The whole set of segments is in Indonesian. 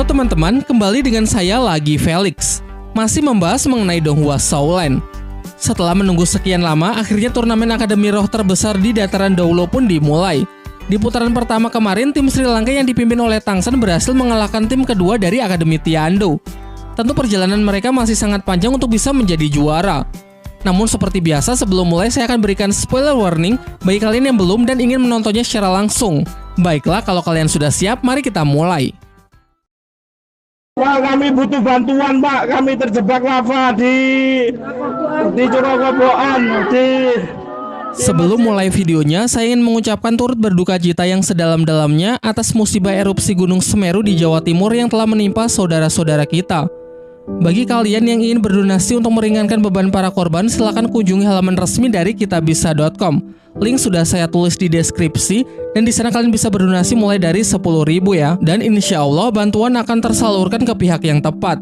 Halo teman-teman, kembali dengan saya lagi Felix. Masih membahas mengenai Donghua Shaolan. Setelah menunggu sekian lama, akhirnya turnamen Akademi Roh terbesar di dataran Doulo pun dimulai. Di putaran pertama kemarin, tim Sri Lanka yang dipimpin oleh Tangsan berhasil mengalahkan tim kedua dari Akademi Tiando. Tentu perjalanan mereka masih sangat panjang untuk bisa menjadi juara. Namun seperti biasa, sebelum mulai saya akan berikan spoiler warning bagi kalian yang belum dan ingin menontonnya secara langsung. Baiklah, kalau kalian sudah siap, mari kita mulai. Pak, kami butuh bantuan, Pak. Kami terjebak lava di Corokoboan. Sebelum mulai videonya, saya ingin mengucapkan turut berduka cita yang sedalam-dalamnya atas musibah erupsi Gunung Semeru di Jawa Timur yang telah menimpa saudara-saudara kita. Bagi kalian yang ingin berdonasi untuk meringankan beban para korban, silakan kunjungi halaman resmi dari kitabisa.com. Link sudah saya tulis di deskripsi, dan di sana kalian bisa berdonasi mulai dari 10.000 ya. Dan insya Allah bantuan akan tersalurkan ke pihak yang tepat.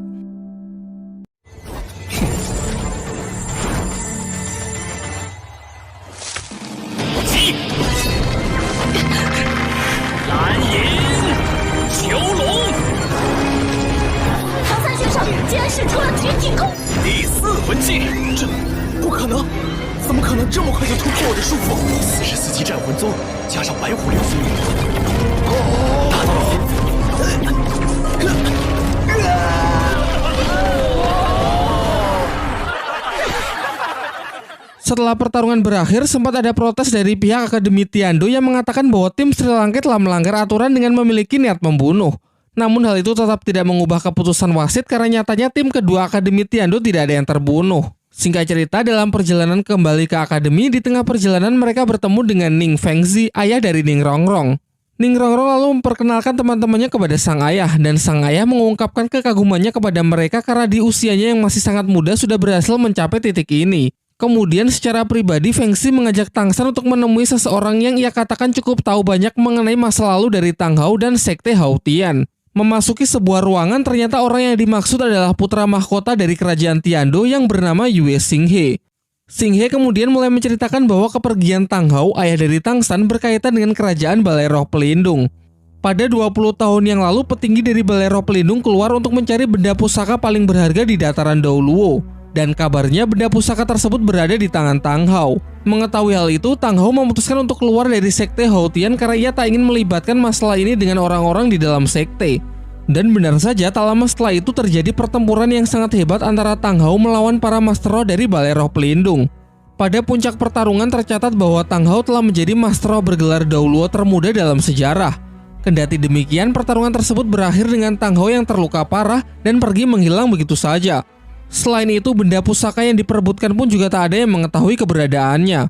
Setelah pertarungan berakhir, sempat ada protes dari pihak Akademi Tiando yang mengatakan bahwa tim Sri Lanka telah melanggar aturan dengan memiliki niat membunuh. Namun hal itu tetap tidak mengubah keputusan wasit karena nyatanya tim kedua Akademi Tiando tidak ada yang terbunuh. Singkat cerita, dalam perjalanan kembali ke Akademi, di tengah perjalanan mereka bertemu dengan Ning Fengzi, ayah dari Ning Rongrong. Ning Rongrong lalu memperkenalkan teman-temannya kepada sang ayah, dan sang ayah mengungkapkan kekagumannya kepada mereka karena di usianya yang masih sangat muda sudah berhasil mencapai titik ini. Kemudian secara pribadi Fengzi mengajak Tangsan untuk menemui seseorang yang ia katakan cukup tahu banyak mengenai masa lalu dari Tang Hao dan Sekte Hao Tian. Memasuki sebuah ruangan, ternyata orang yang dimaksud adalah putra mahkota dari kerajaan Tiando yang bernama Yue Xinghe. Xinghe kemudian mulai menceritakan bahwa kepergian Tang Hao, ayah dari Tangsan, berkaitan dengan kerajaan Balai Roh Pelindung. Pada 20 tahun yang lalu, petinggi dari Balai Roh Pelindung keluar untuk mencari benda pusaka paling berharga di dataran Doulo. Dan kabarnya benda pusaka tersebut berada di tangan Tang Hao. Mengetahui hal itu, Tang Hao memutuskan untuk keluar dari Sekte Hao Tian karena ia tak ingin melibatkan masalah ini dengan orang-orang di dalam sekte. Dan benar saja, tak lama setelah itu terjadi pertempuran yang sangat hebat antara Tang Hao melawan para Master Roh dari Balai Roh Pelindung. Pada puncak pertarungan tercatat bahwa Tang Hao telah menjadi Master Roh bergelar Doulo termuda dalam sejarah. Kendati demikian, pertarungan tersebut berakhir dengan Tang Hao yang terluka parah dan pergi menghilang begitu saja. Selain itu, benda pusaka yang diperebutkan pun juga tak ada yang mengetahui keberadaannya.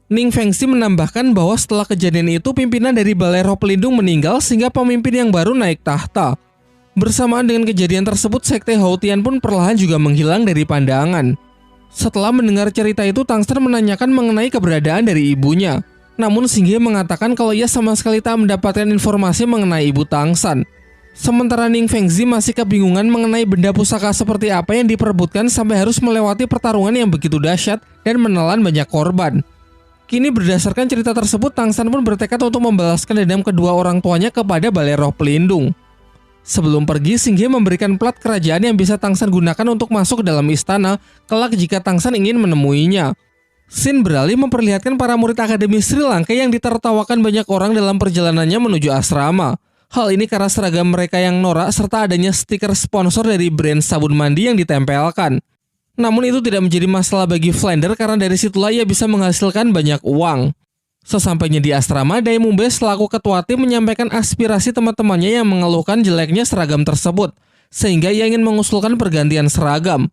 Ning Fengzi menambahkan bahwa setelah kejadian itu, pimpinan dari Balai Roh Pelindung meninggal sehingga pemimpin yang baru naik tahta. Bersamaan dengan kejadian tersebut, Sekte Hao Tian pun perlahan juga menghilang dari pandangan. Setelah mendengar cerita itu, Tangsan menanyakan mengenai keberadaan dari ibunya. Namun Xinghe mengatakan kalau ia sama sekali tak mendapatkan informasi mengenai ibu Tangsan. Sementara Ning Fengzi masih kebingungan mengenai benda pusaka seperti apa yang diperebutkan sampai harus melewati pertarungan yang begitu dahsyat dan menelan banyak korban. Kini berdasarkan cerita tersebut, Tangsan pun bertekad untuk membalaskan dendam kedua orang tuanya kepada Balai Roh Pelindung. Sebelum pergi, Xinghe memberikan plat kerajaan yang bisa Tangsan gunakan untuk masuk ke dalam istana, kelak jika Tangsan ingin menemuinya. Sin beralih memperlihatkan para murid Akademi Sri Lanka yang ditertawakan banyak orang dalam perjalanannya menuju asrama. Hal ini karena seragam mereka yang norak serta adanya stiker sponsor dari brand sabun mandi yang ditempelkan. Namun itu tidak menjadi masalah bagi Flander karena dari situlah ia bisa menghasilkan banyak uang. Sesampainya di asrama, Dai Mumbe selaku ketua tim menyampaikan aspirasi teman-temannya yang mengeluhkan jeleknya seragam tersebut, sehingga ia ingin mengusulkan pergantian seragam.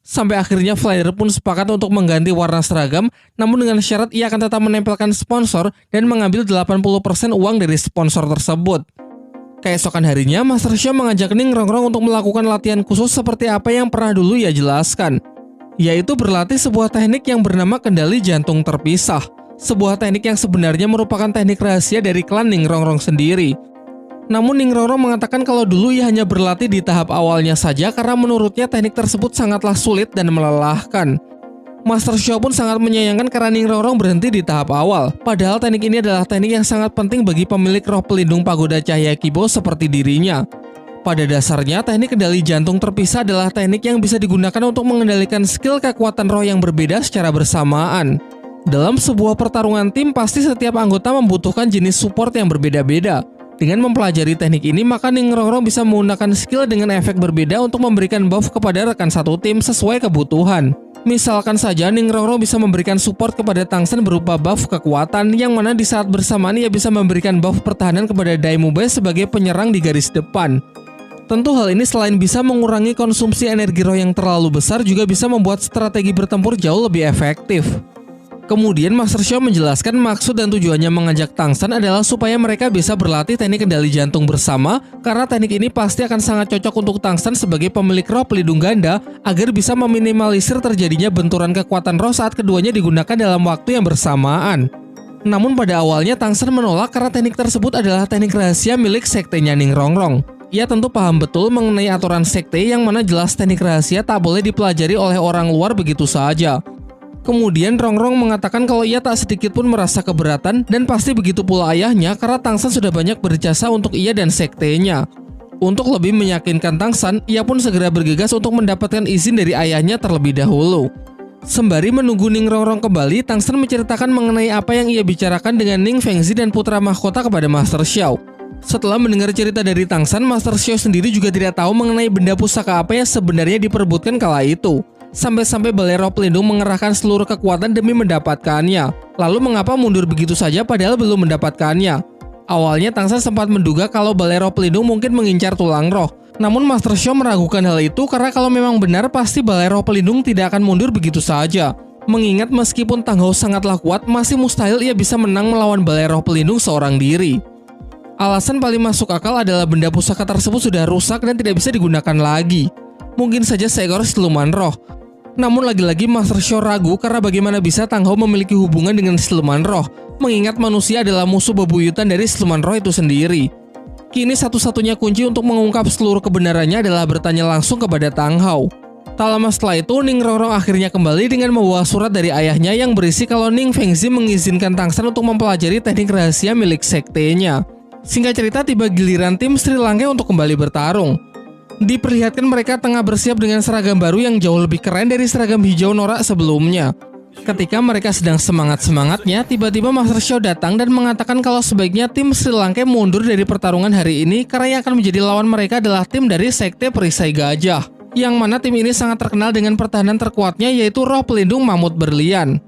Sampai akhirnya Flander pun sepakat untuk mengganti warna seragam, namun dengan syarat ia akan tetap menempelkan sponsor dan mengambil 80% uang dari sponsor tersebut. Keesokan harinya, Master Xio mengajak Ning Rongrong untuk melakukan latihan khusus seperti apa yang pernah dulu ia jelaskan, yaitu berlatih sebuah teknik yang bernama kendali jantung terpisah, sebuah teknik yang sebenarnya merupakan teknik rahasia dari klan Ning Rongrong sendiri. Namun Ning Rongrong mengatakan kalau dulu ia hanya berlatih di tahap awalnya saja karena menurutnya teknik tersebut sangatlah sulit dan melelahkan. Master Xio pun sangat menyayangkan karena Ning Rongrong berhenti di tahap awal. Padahal teknik ini adalah teknik yang sangat penting bagi pemilik roh pelindung pagoda cahaya Kibo seperti dirinya. Pada dasarnya, teknik kendali jantung terpisah adalah teknik yang bisa digunakan untuk mengendalikan skill kekuatan roh yang berbeda secara bersamaan. Dalam sebuah pertarungan tim, pasti setiap anggota membutuhkan jenis support yang berbeda-beda. Dengan mempelajari teknik ini, maka Ning Rongrong bisa menggunakan skill dengan efek berbeda untuk memberikan buff kepada rekan satu tim sesuai kebutuhan. Misalkan saja Ning Rongrong bisa memberikan support kepada Tangsen berupa buff kekuatan, yang mana di saat bersamaan ia bisa memberikan buff pertahanan kepada Daimube sebagai penyerang di garis depan. Tentu hal ini selain bisa mengurangi konsumsi energi roh yang terlalu besar, juga bisa membuat strategi bertempur jauh lebih efektif. Kemudian Master Xiao menjelaskan maksud dan tujuannya mengajak Tangsen adalah supaya mereka bisa berlatih teknik kendali jantung bersama, karena teknik ini pasti akan sangat cocok untuk Tangsen sebagai pemilik roh pelindung ganda agar bisa meminimalisir terjadinya benturan kekuatan roh saat keduanya digunakan dalam waktu yang bersamaan. Namun pada awalnya Tangsen menolak karena teknik tersebut adalah teknik rahasia milik sektenya Ning Rongrong. Ia tentu paham betul mengenai aturan sekte yang mana jelas teknik rahasia tak boleh dipelajari oleh orang luar begitu saja. Kemudian Rongrong mengatakan kalau ia tak sedikit pun merasa keberatan, dan pasti begitu pula ayahnya karena Tangsen sudah banyak berjasa untuk ia dan sektenya. Untuk lebih meyakinkan Tangsen, ia pun segera bergegas untuk mendapatkan izin dari ayahnya terlebih dahulu. Sembari menunggu Ning Rongrong kembali, Tangsen menceritakan mengenai apa yang ia bicarakan dengan Ning Fengzi dan putra mahkota kepada Master Xiao. Setelah mendengar cerita dari Tangsen, Master Xiao sendiri juga tidak tahu mengenai benda pusaka apa yang sebenarnya diperebutkan kala itu. Sampai-sampai Balai Roh Pelindung mengerahkan seluruh kekuatan demi mendapatkannya. Lalu mengapa mundur begitu saja padahal belum mendapatkannya? Awalnya Tangsen sempat menduga kalau Balai Roh Pelindung mungkin mengincar tulang roh. Namun Master Xiao meragukan hal itu karena kalau memang benar pasti Balai Roh Pelindung tidak akan mundur begitu saja. Mengingat meskipun Tang Hao sangatlah kuat, masih mustahil ia bisa menang melawan Balai Roh Pelindung seorang diri. Alasan paling masuk akal adalah benda pusaka tersebut sudah rusak dan tidak bisa digunakan lagi. Mungkin saja seekor siluman roh. Namun lagi-lagi Master Xiao ragu karena bagaimana bisa Tang Hao memiliki hubungan dengan siluman roh, mengingat manusia adalah musuh bebuyutan dari siluman roh itu sendiri. Kini satu-satunya kunci untuk mengungkap seluruh kebenarannya adalah bertanya langsung kepada Tang Hao. Tak lama setelah itu, Ning Rongrong akhirnya kembali dengan membawa surat dari ayahnya yang berisi kalau Ning Fengzi mengizinkan Tangsen untuk mempelajari teknik rahasia milik sektenya. Singkat cerita, tiba giliran tim Sri Lanka untuk kembali bertarung. Diperlihatkan mereka tengah bersiap dengan seragam baru yang jauh lebih keren dari seragam hijau norak sebelumnya. Ketika mereka sedang semangat-semangatnya, tiba-tiba Master Xiao datang dan mengatakan kalau sebaiknya tim Sri Lanka mundur dari pertarungan hari ini karena yang akan menjadi lawan mereka adalah tim dari Sekte Perisai Gajah. Yang mana tim ini sangat terkenal dengan pertahanan terkuatnya, yaitu roh pelindung mamut berlian.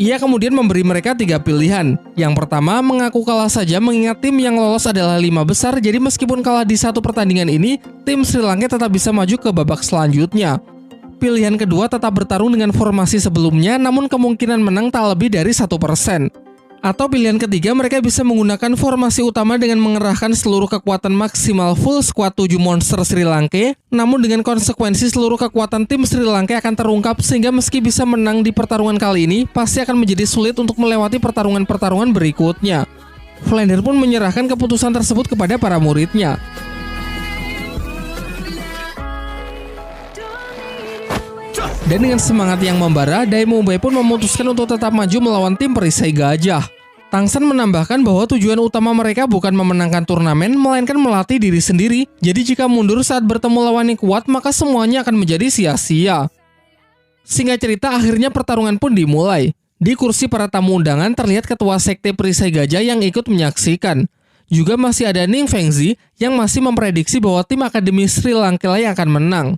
Ia kemudian memberi mereka 3 pilihan. Yang pertama, mengaku kalah saja mengingat tim yang lolos adalah 5 besar, jadi meskipun kalah di satu pertandingan ini, tim Sri Lanka tetap bisa maju ke babak selanjutnya. Pilihan kedua, tetap bertarung dengan formasi sebelumnya, namun kemungkinan menang tak lebih dari 1%. Atau pilihan ketiga, mereka bisa menggunakan formasi utama dengan mengerahkan seluruh kekuatan maksimal full squad 7 monster Sri Lanka, namun dengan konsekuensi seluruh kekuatan tim Sri Lanka akan terungkap sehingga meski bisa menang di pertarungan kali ini, pasti akan menjadi sulit untuk melewati pertarungan-pertarungan berikutnya. Flander pun menyerahkan keputusan tersebut kepada para muridnya. Dan dengan semangat yang membara, Daimube pun memutuskan untuk tetap maju melawan tim Perisai Gajah. Tangsen menambahkan bahwa tujuan utama mereka bukan memenangkan turnamen, melainkan melatih diri sendiri. Jadi jika mundur saat bertemu lawan yang kuat, maka semuanya akan menjadi sia-sia. Singkat cerita, akhirnya pertarungan pun dimulai. Di kursi para tamu undangan terlihat ketua Sekte Perisai Gajah yang ikut menyaksikan. Juga masih ada Ning Fengzi yang masih memprediksi bahwa tim Akademi Sri Lanka yang akan menang.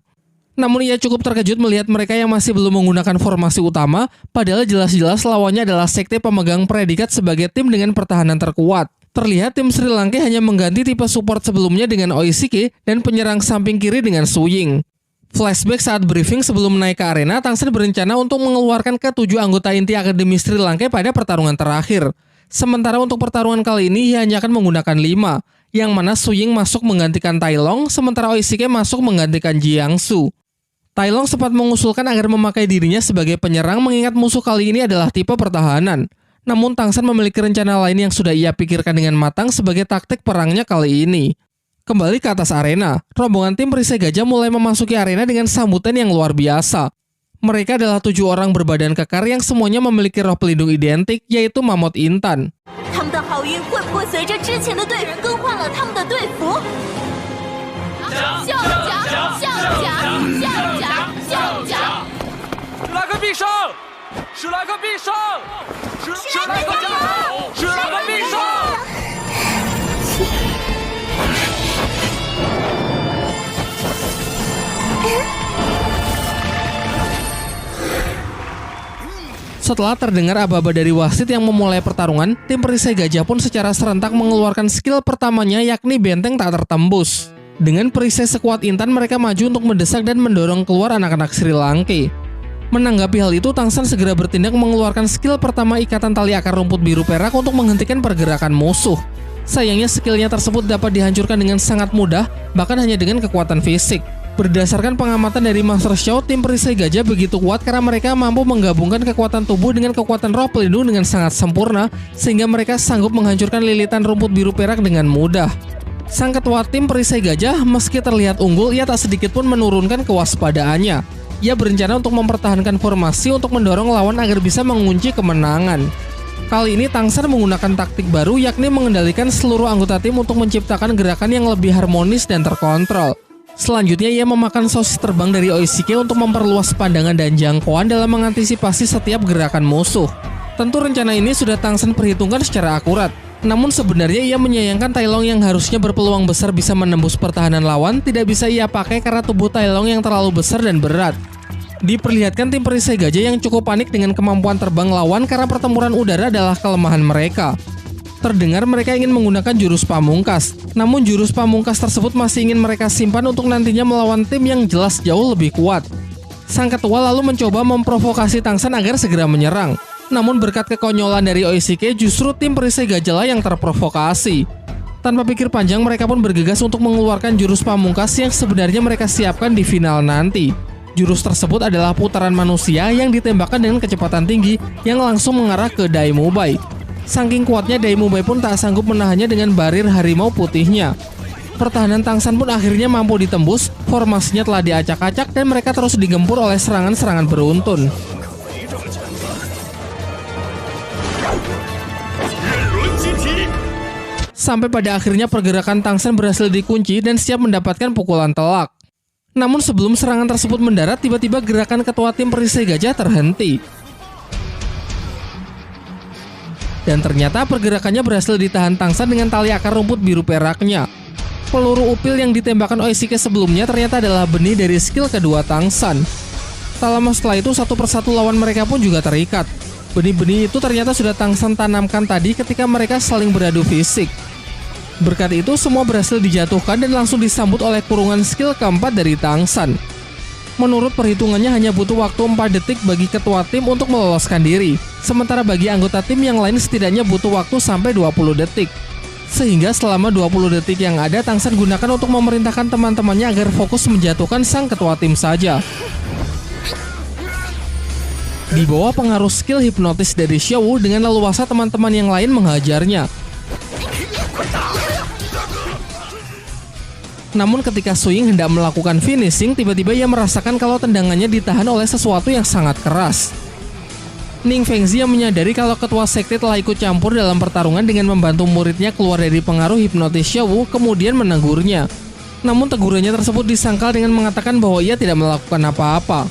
Namun ia cukup terkejut melihat mereka yang masih belum menggunakan formasi utama, padahal jelas-jelas lawannya adalah sekte pemegang predikat sebagai tim dengan pertahanan terkuat. Terlihat tim Sri Lanka hanya mengganti tipe support sebelumnya dengan Oishike dan penyerang samping kiri dengan Suying. Flashback saat briefing sebelum naik ke arena, Tangsen berencana untuk mengeluarkan ke-7 anggota inti Akademi Sri Lanka pada pertarungan terakhir. Sementara untuk pertarungan kali ini ia hanya akan menggunakan 5, yang mana Suying masuk menggantikan Tai Long, sementara Oishike masuk menggantikan Jiangsu. Tai Long sempat mengusulkan agar memakai dirinya sebagai penyerang mengingat musuh kali ini adalah tipe pertahanan. Namun Tangsen memiliki rencana lain yang sudah ia pikirkan dengan matang sebagai taktik perangnya kali ini. Kembali ke atas arena, rombongan tim Perisai Gajah mulai memasuki arena dengan sambutan yang luar biasa. Mereka adalah 7 orang berbadan kekar yang semuanya memiliki roh pelindung identik, yaitu Mammoth Intan. Setelah terdengar aba-aba dari wasit yang memulai pertarungan, tim perisai gajah pun secara serentak mengeluarkan skill pertamanya, yakni benteng tak tertembus. Dengan perisai sekuat intan, mereka maju untuk mendesak dan mendorong keluar anak-anak Sri Lanka. Menanggapi hal itu, Tangsan segera bertindak mengeluarkan skill pertama ikatan tali akar rumput biru perak untuk menghentikan pergerakan musuh. Sayangnya skillnya tersebut dapat dihancurkan dengan sangat mudah, bahkan hanya dengan kekuatan fisik. Berdasarkan pengamatan dari Master Xiao, tim perisai gajah begitu kuat karena mereka mampu menggabungkan kekuatan tubuh dengan kekuatan roh pelindung dengan sangat sempurna, sehingga mereka sanggup menghancurkan lilitan rumput biru perak dengan mudah. Sang ketua tim perisai gajah, meski terlihat unggul, ia tak sedikit pun menurunkan kewaspadaannya. Ia berencana untuk mempertahankan formasi untuk mendorong lawan agar bisa mengunci kemenangan. Kali ini Tangsan menggunakan taktik baru, yakni mengendalikan seluruh anggota tim untuk menciptakan gerakan yang lebih harmonis dan terkontrol. Selanjutnya, ia memakan sosis terbang dari Oishike untuk memperluas pandangan dan jangkauan dalam mengantisipasi setiap gerakan musuh. Tentu rencana ini sudah Tangsan perhitungkan secara akurat. Namun sebenarnya ia menyayangkan Tai Long yang harusnya berpeluang besar bisa menembus pertahanan lawan tidak bisa ia pakai karena tubuh Tai Long yang terlalu besar dan berat. Diperlihatkan tim perisai gajah yang cukup panik dengan kemampuan terbang lawan karena pertempuran udara adalah kelemahan mereka. Terdengar mereka ingin menggunakan jurus pamungkas, namun jurus pamungkas tersebut masih ingin mereka simpan untuk nantinya melawan tim yang jelas jauh lebih kuat. Sang ketua lalu mencoba memprovokasi Tangsan agar segera menyerang. Namun berkat kekonyolan dari Oishike, justru tim perisai gajah lah yang terprovokasi. Tanpa pikir panjang, mereka pun bergegas untuk mengeluarkan jurus pamungkas yang sebenarnya mereka siapkan di final nanti. Jurus tersebut adalah putaran manusia yang ditembakkan dengan kecepatan tinggi yang langsung mengarah ke Daimubai. Saking kuatnya, Daimubai pun tak sanggup menahannya dengan barir harimau putihnya. Pertahanan Tangsan pun akhirnya mampu ditembus, formasinya telah diacak-acak dan mereka terus digempur oleh serangan-serangan beruntun. Sampai pada akhirnya pergerakan Tangsan berhasil dikunci dan siap mendapatkan pukulan telak. Namun sebelum serangan tersebut mendarat, tiba-tiba gerakan ketua tim perisai gajah terhenti. Dan ternyata pergerakannya berhasil ditahan Tangsan dengan tali akar rumput biru peraknya. Peluru upil yang ditembakkan Oishike sebelumnya ternyata adalah benih dari skill kedua Tangsan. Tak lama setelah itu, satu persatu lawan mereka pun juga terikat. Benih-benih itu ternyata sudah Tangsan tanamkan tadi ketika mereka saling beradu fisik. Berkat itu, semua berhasil dijatuhkan dan langsung disambut oleh kurungan skill keempat dari Tangsan. Menurut perhitungannya hanya butuh waktu 4 detik bagi ketua tim untuk meloloskan diri. Sementara bagi anggota tim yang lain setidaknya butuh waktu sampai 20 detik. Sehingga selama 20 detik yang ada, Tangsan gunakan untuk memerintahkan teman-temannya agar fokus menjatuhkan sang ketua tim saja. Di bawah pengaruh skill hipnotis dari Xiao Wu, dengan leluasa teman-teman yang lain menghajarnya. Namun ketika Su Ying hendak melakukan finishing, tiba-tiba ia merasakan kalau tendangannya ditahan oleh sesuatu yang sangat keras. Ning Fengzi yang menyadari kalau ketua sekte telah ikut campur dalam pertarungan dengan membantu muridnya keluar dari pengaruh hipnotis Xiao Wu, kemudian menegurnya. Namun tegurannya tersebut disangkal dengan mengatakan bahwa ia tidak melakukan apa-apa.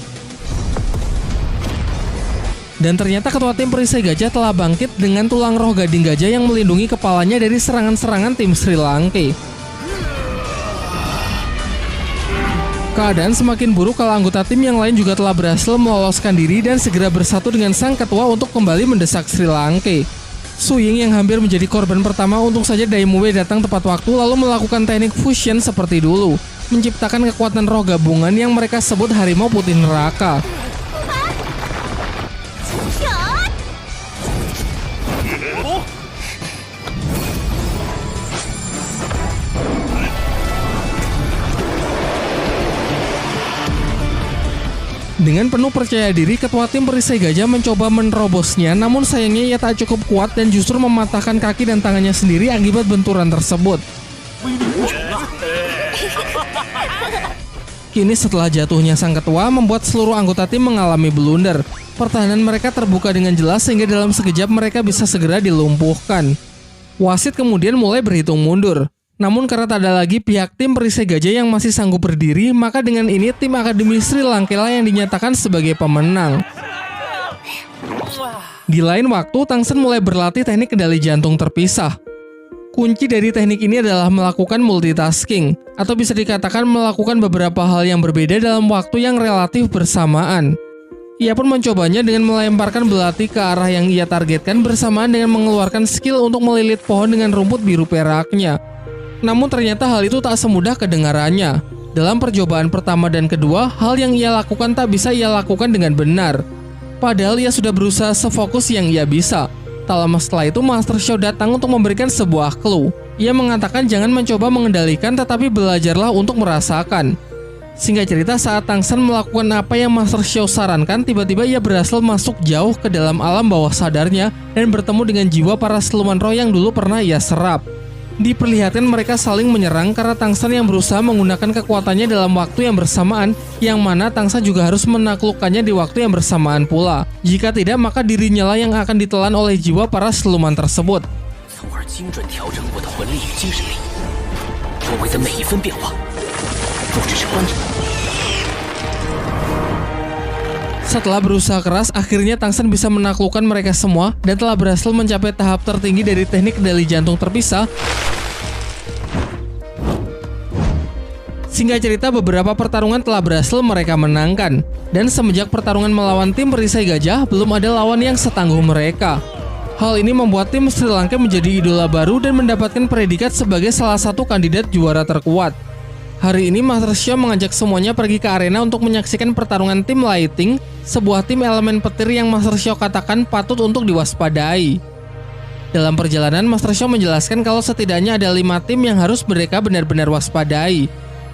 Dan ternyata ketua tim perisai gajah telah bangkit dengan tulang roh gading gajah yang melindungi kepalanya dari serangan-serangan tim Sri Lanka. Keadaan semakin buruk kalau anggota tim yang lain juga telah berhasil meloloskan diri dan segera bersatu dengan sang ketua untuk kembali mendesak Sri Lanka. Su Ying yang hampir menjadi korban pertama, untung saja Daimubai datang tepat waktu lalu melakukan teknik fusion seperti dulu, menciptakan kekuatan roh gabungan yang mereka sebut harimau putih neraka. Dengan penuh percaya diri, ketua tim perisai gajah mencoba menerobosnya, namun sayangnya ia tak cukup kuat dan justru mematahkan kaki dan tangannya sendiri akibat benturan tersebut. Kini setelah jatuhnya sang ketua, membuat seluruh anggota tim mengalami blunder. Pertahanan mereka terbuka dengan jelas sehingga dalam sekejap mereka bisa segera dilumpuhkan. Wasit kemudian mulai berhitung mundur. Namun karena tak ada lagi pihak tim perisai gajah yang masih sanggup berdiri, maka dengan ini tim Akademi Sri Lanka lah yang dinyatakan sebagai pemenang. Di lain waktu, Tangsen mulai berlatih teknik kendali jantung terpisah. Kunci dari teknik ini adalah melakukan multitasking, atau bisa dikatakan melakukan beberapa hal yang berbeda dalam waktu yang relatif bersamaan. Ia pun mencobanya dengan melemparkan belati ke arah yang ia targetkan bersamaan dengan mengeluarkan skill untuk melilit pohon dengan rumput biru peraknya. Namun ternyata hal itu tak semudah kedengarannya. Dalam percobaan pertama dan kedua, hal yang ia lakukan tak bisa ia lakukan dengan benar. Padahal ia sudah berusaha sefokus yang ia bisa. Tak lama setelah itu, Master Xiao datang untuk memberikan sebuah clue. Ia mengatakan jangan mencoba mengendalikan tetapi belajarlah untuk merasakan. Singkat cerita, saat Tangsen melakukan apa yang Master Xiao sarankan, tiba-tiba ia berhasil masuk jauh ke dalam alam bawah sadarnya dan bertemu dengan jiwa para siluman roh yang dulu pernah ia serap. Diperlihatkan mereka saling menyerang karena Tangsen yang berusaha menggunakan kekuatannya dalam waktu yang bersamaan, yang mana Tangsen juga harus menaklukkannya di waktu yang bersamaan pula. Jika tidak, maka dirinya lah yang akan ditelan oleh jiwa para siluman tersebut. Setelah berusaha keras, akhirnya Tangsen bisa menaklukkan mereka semua dan telah berhasil mencapai tahap tertinggi dari teknik kendali jantung terpisah. Singkat cerita, beberapa pertarungan telah berhasil mereka menangkan. Dan semenjak pertarungan melawan tim perisai gajah, belum ada lawan yang setangguh mereka. Hal ini membuat tim Sri Lanka menjadi idola baru dan mendapatkan predikat sebagai salah satu kandidat juara terkuat. Hari ini Master Xiao mengajak semuanya pergi ke arena untuk menyaksikan pertarungan tim Lighting, sebuah tim elemen petir yang Master Xiao katakan patut untuk diwaspadai. Dalam perjalanan, Master Xiao menjelaskan kalau setidaknya ada 5 tim yang harus mereka benar-benar waspadai,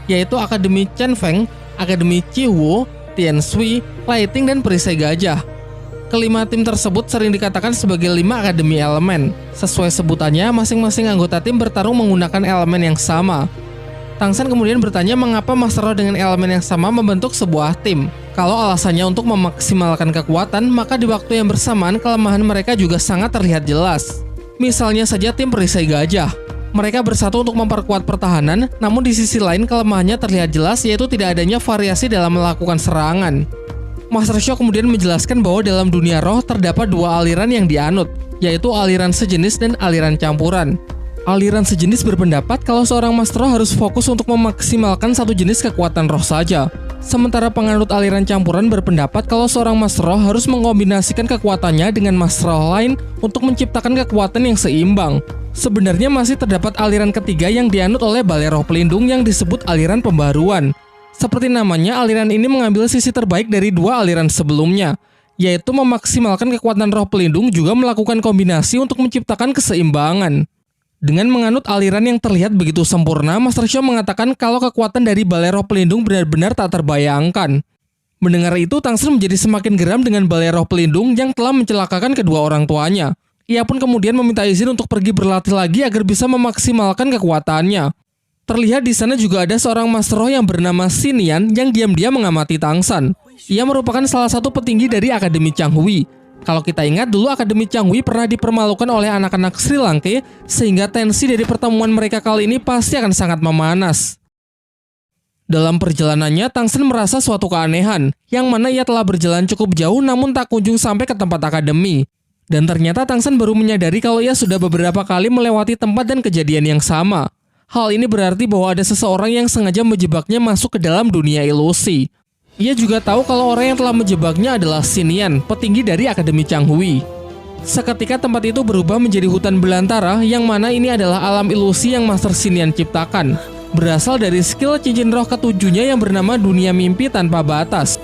yaitu Akademi Chen Feng, Akademi Chihuo, Tian Shui, Lighting, dan Perisai Gajah. Kelima tim tersebut sering dikatakan sebagai 5 Akademi Elemen. Sesuai sebutannya, masing-masing anggota tim bertarung menggunakan elemen yang sama. Tangsen kemudian bertanya mengapa Master Roh dengan elemen yang sama membentuk sebuah tim. Kalau alasannya untuk memaksimalkan kekuatan, maka di waktu yang bersamaan kelemahan mereka juga sangat terlihat jelas. Misalnya saja tim Perisai Gajah. Mereka bersatu untuk memperkuat pertahanan, namun di sisi lain kelemahannya terlihat jelas, yaitu tidak adanya variasi dalam melakukan serangan. Master Xiao kemudian menjelaskan bahwa dalam dunia roh terdapat 2 aliran yang dianut, yaitu aliran sejenis dan aliran campuran. Aliran sejenis berpendapat kalau seorang Master Roh harus fokus untuk memaksimalkan satu jenis kekuatan roh saja. Sementara penganut aliran campuran berpendapat kalau seorang Master Roh harus mengkombinasikan kekuatannya dengan Master Roh lain untuk menciptakan kekuatan yang seimbang. Sebenarnya masih terdapat aliran ketiga yang dianut oleh Balai Roh Pelindung yang disebut aliran pembaruan. Seperti namanya, aliran ini mengambil sisi terbaik dari 2 aliran sebelumnya, yaitu memaksimalkan kekuatan roh pelindung juga melakukan kombinasi untuk menciptakan keseimbangan. Dengan menganut aliran yang terlihat begitu sempurna, Master Xiao mengatakan kalau kekuatan dari Balai Roh Pelindung benar-benar tak terbayangkan. Mendengar itu, Tangsen menjadi semakin geram dengan Balai Roh Pelindung yang telah mencelakakan kedua orang tuanya. Ia pun kemudian meminta izin untuk pergi berlatih lagi agar bisa memaksimalkan kekuatannya. Terlihat di sana juga ada seorang Master Roh yang bernama Xinian yang diam-diam mengamati Tangsen. Ia merupakan salah satu petinggi dari Akademi Changhui. Kalau kita ingat, dulu Akademi Changhui pernah dipermalukan oleh anak-anak Sri Lanka, sehingga tensi dari pertemuan mereka kali ini pasti akan sangat memanas. Dalam perjalanannya, Tangsen merasa suatu keanehan, yang mana ia telah berjalan cukup jauh namun tak kunjung sampai ke tempat akademi. Dan ternyata Tangsen baru menyadari kalau ia sudah beberapa kali melewati tempat dan kejadian yang sama. Hal ini berarti bahwa ada seseorang yang sengaja menjebaknya masuk ke dalam dunia ilusi. Ia juga tahu kalau orang yang telah menjebaknya adalah Xinian, petinggi dari Akademi Changhui. Seketika tempat itu berubah menjadi hutan belantara, yang mana ini adalah alam ilusi yang Master Xinian ciptakan. Berasal dari skill cincin roh ketujuhnya yang bernama Dunia Mimpi Tanpa Batas.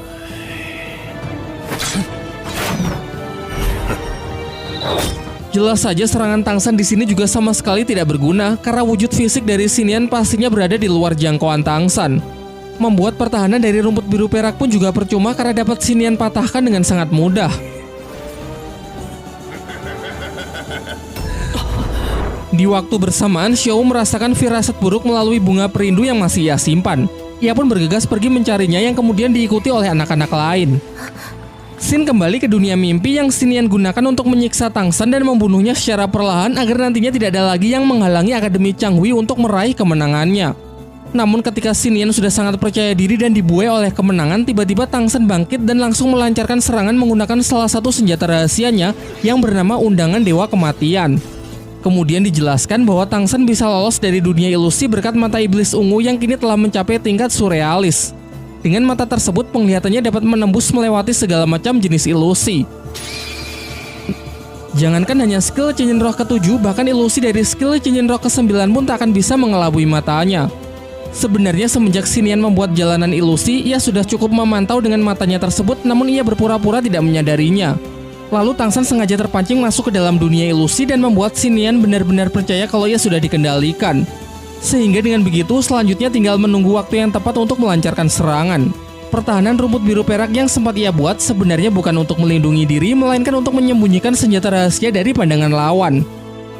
Jelas saja serangan Tangsen di sini juga sama sekali tidak berguna, karena wujud fisik dari Xinian pastinya berada di luar jangkauan Tangsen. Membuat pertahanan dari rumput biru perak pun juga percuma karena dapat Xinian patahkan dengan sangat mudah. Di waktu bersamaan, Xiao merasakan firasat buruk melalui bunga perindu yang masih ia simpan. Ia pun bergegas pergi mencarinya yang kemudian diikuti oleh anak-anak lain. Sin kembali ke dunia mimpi yang Xinian gunakan untuk menyiksa Tangsan dan membunuhnya secara perlahan agar nantinya tidak ada lagi yang menghalangi Akademi Changhui untuk meraih kemenangannya. Namun ketika Xinian sudah sangat percaya diri dan dibuai oleh kemenangan, tiba-tiba Tangsan bangkit dan langsung melancarkan serangan menggunakan salah satu senjata rahasianya yang bernama Undangan Dewa Kematian. Kemudian dijelaskan bahwa Tangsan bisa lolos dari dunia ilusi berkat mata iblis ungu yang kini telah mencapai tingkat surrealis. Dengan mata tersebut, penglihatannya dapat menembus melewati segala macam jenis ilusi. Jangankan hanya skill cincin roh ke-7, bahkan ilusi dari skill cincin roh ke-9 pun tak akan bisa mengelabui matanya. Sebenarnya semenjak Xinian membuat jalanan ilusi, ia sudah cukup memantau dengan matanya tersebut, namun ia berpura-pura tidak menyadarinya. Lalu Tangsan sengaja terpancing masuk ke dalam dunia ilusi dan membuat Xinian benar-benar percaya kalau ia sudah dikendalikan. Sehingga dengan begitu selanjutnya tinggal menunggu waktu yang tepat untuk melancarkan serangan. Pertahanan rumput biru perak yang sempat ia buat sebenarnya bukan untuk melindungi diri, melainkan untuk menyembunyikan senjata rahasia dari pandangan lawan.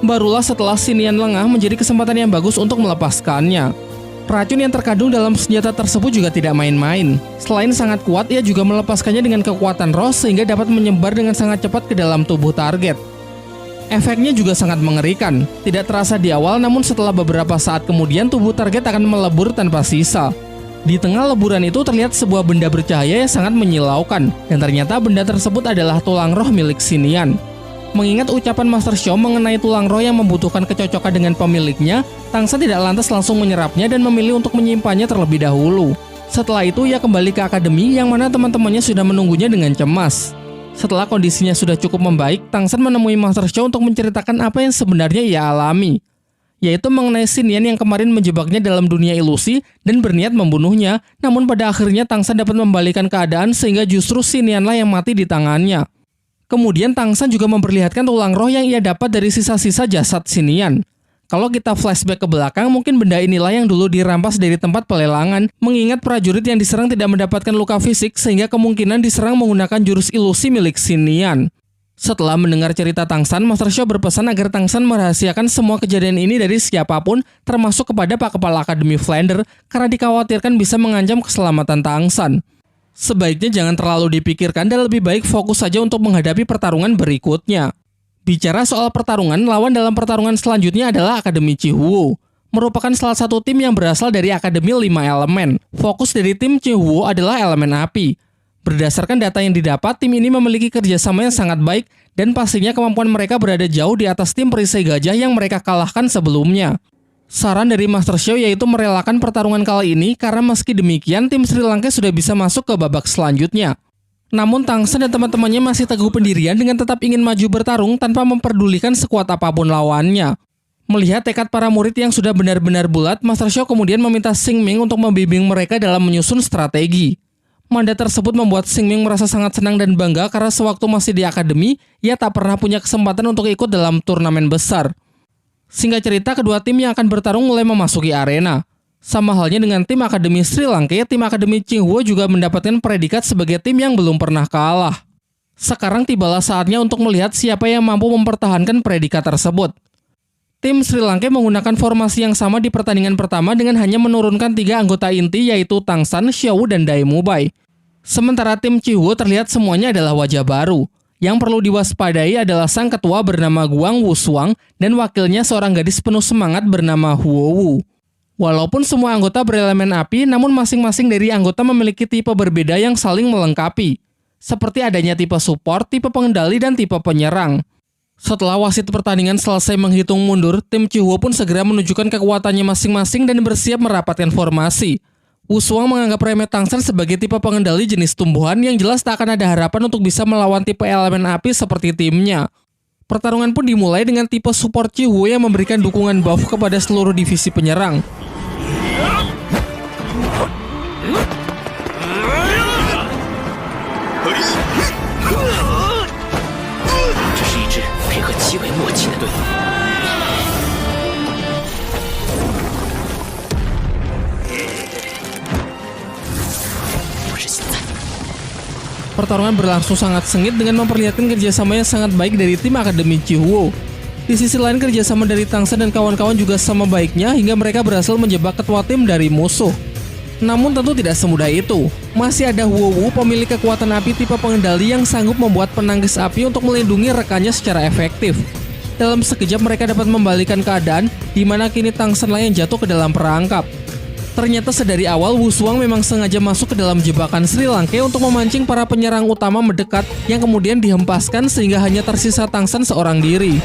Barulah setelah Xinian lengah menjadi kesempatan yang bagus untuk melepaskannya. Racun yang terkandung dalam senjata tersebut juga tidak main-main. Selain sangat kuat, ia juga melepaskannya dengan kekuatan roh sehingga dapat menyebar dengan sangat cepat ke dalam tubuh target. Efeknya juga sangat mengerikan. Tidak terasa di awal, namun setelah beberapa saat kemudian tubuh target akan melebur tanpa sisa. Di tengah leburan itu terlihat sebuah benda bercahaya yang sangat menyilaukan, dan ternyata benda tersebut adalah tulang roh milik Xinian. Mengingat ucapan Master Xiao mengenai tulang roh yang membutuhkan kecocokan dengan pemiliknya, Tangsan tidak lantas langsung menyerapnya dan memilih untuk menyimpannya terlebih dahulu. Setelah itu ia kembali ke akademi yang mana teman-temannya sudah menunggunya dengan cemas. Setelah kondisinya sudah cukup membaik, Tangsan menemui Master Xiao untuk menceritakan apa yang sebenarnya ia alami, yaitu mengenai Xinian yang kemarin menjebaknya dalam dunia ilusi dan berniat membunuhnya, namun pada akhirnya Tangsan dapat membalikan keadaan sehingga justru Xinianlah yang mati di tangannya. Kemudian Tangsan juga memperlihatkan tulang roh yang ia dapat dari sisa-sisa jasad Xinian. Kalau kita flashback ke belakang, mungkin benda inilah yang dulu dirampas dari tempat pelelangan, mengingat prajurit yang diserang tidak mendapatkan luka fisik sehingga kemungkinan diserang menggunakan jurus ilusi milik Xinian. Setelah mendengar cerita Tangsan, Master Xiao berpesan agar Tangsan merahasiakan semua kejadian ini dari siapapun, termasuk kepada Pak Kepala Akademi Flander, karena dikhawatirkan bisa mengancam keselamatan Tangsan. Sebaiknya jangan terlalu dipikirkan dan lebih baik fokus saja untuk menghadapi pertarungan berikutnya. Bicara soal pertarungan, lawan dalam pertarungan selanjutnya adalah Akademi Chihuo. Merupakan salah satu tim yang berasal dari Akademi 5 Elemen. Fokus dari tim Chihuo adalah elemen api. Berdasarkan data yang didapat, tim ini memiliki kerjasama yang sangat baik dan pastinya kemampuan mereka berada jauh di atas tim perisai gajah yang mereka kalahkan sebelumnya. Saran dari Master Xiao yaitu merelakan pertarungan kali ini karena meski demikian tim Sri Lanka sudah bisa masuk ke babak selanjutnya. Namun Tangsan dan teman-temannya masih teguh pendirian dengan tetap ingin maju bertarung tanpa memperdulikan sekuat apapun lawannya. Melihat tekad para murid yang sudah benar-benar bulat, Master Xiao kemudian meminta Xing Ming untuk membimbing mereka dalam menyusun strategi. Mandat tersebut membuat Xing Ming merasa sangat senang dan bangga karena sewaktu masih di akademi, ia tak pernah punya kesempatan untuk ikut dalam turnamen besar. Singkat cerita, kedua tim yang akan bertarung mulai memasuki arena. Sama halnya dengan tim Akademi Sri Lanka, tim Akademi Chihuo juga mendapatkan predikat sebagai tim yang belum pernah kalah. Sekarang tibalah saatnya untuk melihat siapa yang mampu mempertahankan predikat tersebut. Tim Sri Lanka menggunakan formasi yang sama di pertandingan pertama dengan hanya menurunkan 3 anggota inti yaitu Tangsan, Xiao, dan Dai Mubai. Sementara tim Chihuo terlihat semuanya adalah wajah baru. Yang perlu diwaspadai adalah sang ketua bernama Guang Wushuang dan wakilnya seorang gadis penuh semangat bernama Huo Wu. Walaupun semua anggota berelemen api, namun masing-masing dari anggota memiliki tipe berbeda yang saling melengkapi. Seperti adanya tipe support, tipe pengendali, dan tipe penyerang. Setelah wasit pertandingan selesai menghitung mundur, tim Chihuo pun segera menunjukkan kekuatannya masing-masing dan bersiap merapatkan formasi. Wushuang menganggap remeh Tangsan sebagai tipe pengendali jenis tumbuhan yang jelas tak akan ada harapan untuk bisa melawan tipe elemen api seperti timnya. Pertarungan pun dimulai dengan tipe support Chihuo yang memberikan dukungan buff kepada seluruh divisi penyerang. Pertarungan berlangsung sangat sengit dengan memperlihatkan kerjasama yang sangat baik dari tim Akademi Chihuo. Di sisi lain, kerjasama dari Tangsan dan kawan-kawan juga sama baiknya hingga mereka berhasil menjebak ketua tim dari musuh. Namun tentu tidak semudah itu. Masih ada Huowu, pemilik kekuatan api tipe pengendali yang sanggup membuat penangkis api untuk melindungi rekannya secara efektif. Dalam sekejap mereka dapat membalikan keadaan, di mana kini Tang Shen yang jatuh ke dalam perangkap. Ternyata sedari awal Wu Shuang memang sengaja masuk ke dalam jebakan Sri Lanka untuk memancing para penyerang utama mendekat yang kemudian dihempaskan sehingga hanya tersisa Tang Shen seorang diri.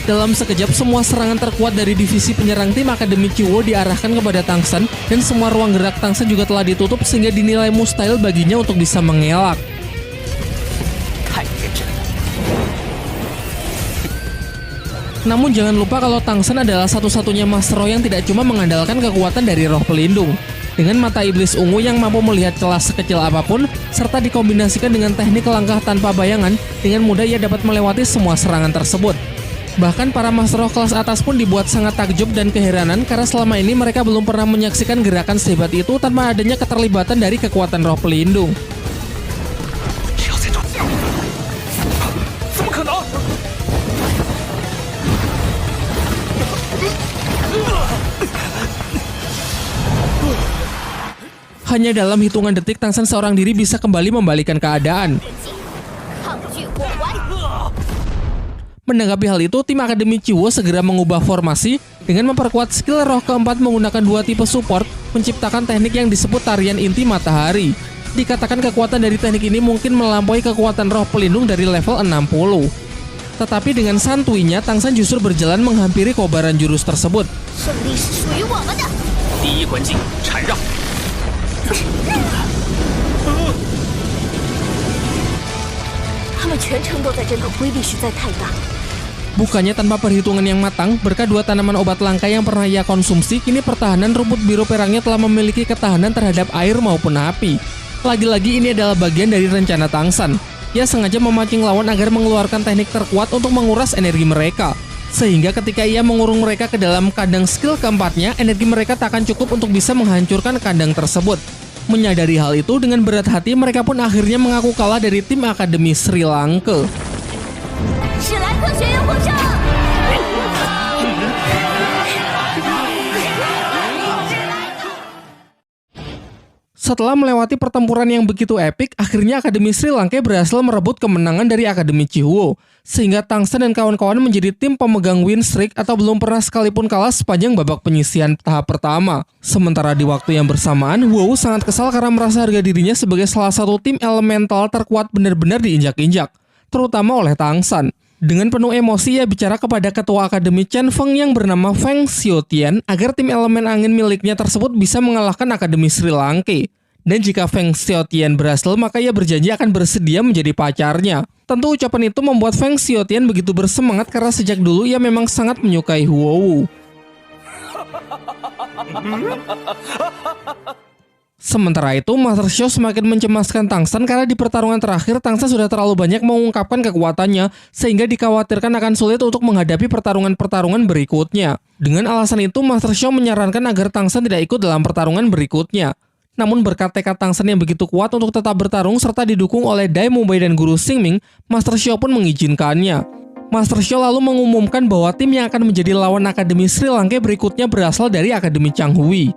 Dalam sekejap, semua serangan terkuat dari divisi penyerang tim Akademi Chuo diarahkan kepada Tang Shen dan semua ruang gerak Tang Shen juga telah ditutup sehingga dinilai mustahil baginya untuk bisa mengelak. Namun jangan lupa kalau Tang Shen adalah satu-satunya Master Roh yang tidak cuma mengandalkan kekuatan dari roh pelindung. Dengan mata iblis ungu yang mampu melihat celah sekecil apapun, serta dikombinasikan dengan teknik langkah tanpa bayangan, dengan mudah ia dapat melewati semua serangan tersebut. Bahkan para Master Roh kelas atas pun dibuat sangat takjub dan keheranan karena selama ini mereka belum pernah menyaksikan gerakan sehebat itu tanpa adanya keterlibatan dari kekuatan roh pelindung. Hanya dalam hitungan detik Tang Shen seorang diri bisa kembali membalikan keadaan. Menanggapi hal itu, tim Akademi Chuo segera mengubah formasi dengan memperkuat skill roh keempat menggunakan dua tipe support, menciptakan teknik yang disebut tarian inti matahari. Dikatakan kekuatan dari teknik ini mungkin melampaui kekuatan roh pelindung dari level 60. Tetapi dengan santuinya, Tang Shen justru berjalan menghampiri kobaran jurus tersebut. Bukannya tanpa perhitungan yang matang, berkat dua tanaman obat langka yang pernah ia konsumsi, kini pertahanan rumput biru perangnya telah memiliki ketahanan terhadap air maupun api. Lagi-lagi ini adalah bagian dari rencana Tang Shen. Ia sengaja memancing lawan agar mengeluarkan teknik terkuat untuk menguras energi mereka. Sehingga ketika ia mengurung mereka ke dalam kandang skill keempatnya, energi mereka tak akan cukup untuk bisa menghancurkan kandang tersebut. Menyadari hal itu, dengan berat hati mereka pun akhirnya mengaku kalah dari tim Akademi Sri Lanka. Setelah melewati pertempuran yang begitu epik, akhirnya Akademi Sri Lanka berhasil merebut kemenangan dari Akademi Chuo, sehingga Tang Shen dan kawan-kawan menjadi tim pemegang win streak atau belum pernah sekalipun kalah sepanjang babak penyisihan tahap pertama. Sementara di waktu yang bersamaan, Huowu sangat kesal karena merasa harga dirinya sebagai salah satu tim elemental terkuat benar-benar diinjak-injak, terutama oleh Tang Shen. Dengan penuh emosi, ia bicara kepada ketua Akademi Chen Feng yang bernama Feng Xiaotian agar tim elemen angin miliknya tersebut bisa mengalahkan Akademi Sri Lanka. Dan jika Feng Xiaotian berhasil, maka ia berjanji akan bersedia menjadi pacarnya. Tentu ucapan itu membuat Feng Xiaotian begitu bersemangat karena sejak dulu ia memang sangat menyukai Huowu. Sementara itu, Master Xiao semakin mencemaskan Tang Shen karena di pertarungan terakhir Tang Shen sudah terlalu banyak mengungkapkan kekuatannya sehingga dikhawatirkan akan sulit untuk menghadapi pertarungan-pertarungan berikutnya. Dengan alasan itu, Master Xiao menyarankan agar Tang Shen tidak ikut dalam pertarungan berikutnya. Namun berkat tekad Tang Shen yang begitu kuat untuk tetap bertarung serta didukung oleh Dai Mubai dan Guru Xingming, Master Xiao pun mengizinkannya. Master Xiao lalu mengumumkan bahwa tim yang akan menjadi lawan Akademi Sri Lanka berikutnya berasal dari Akademi Changhui.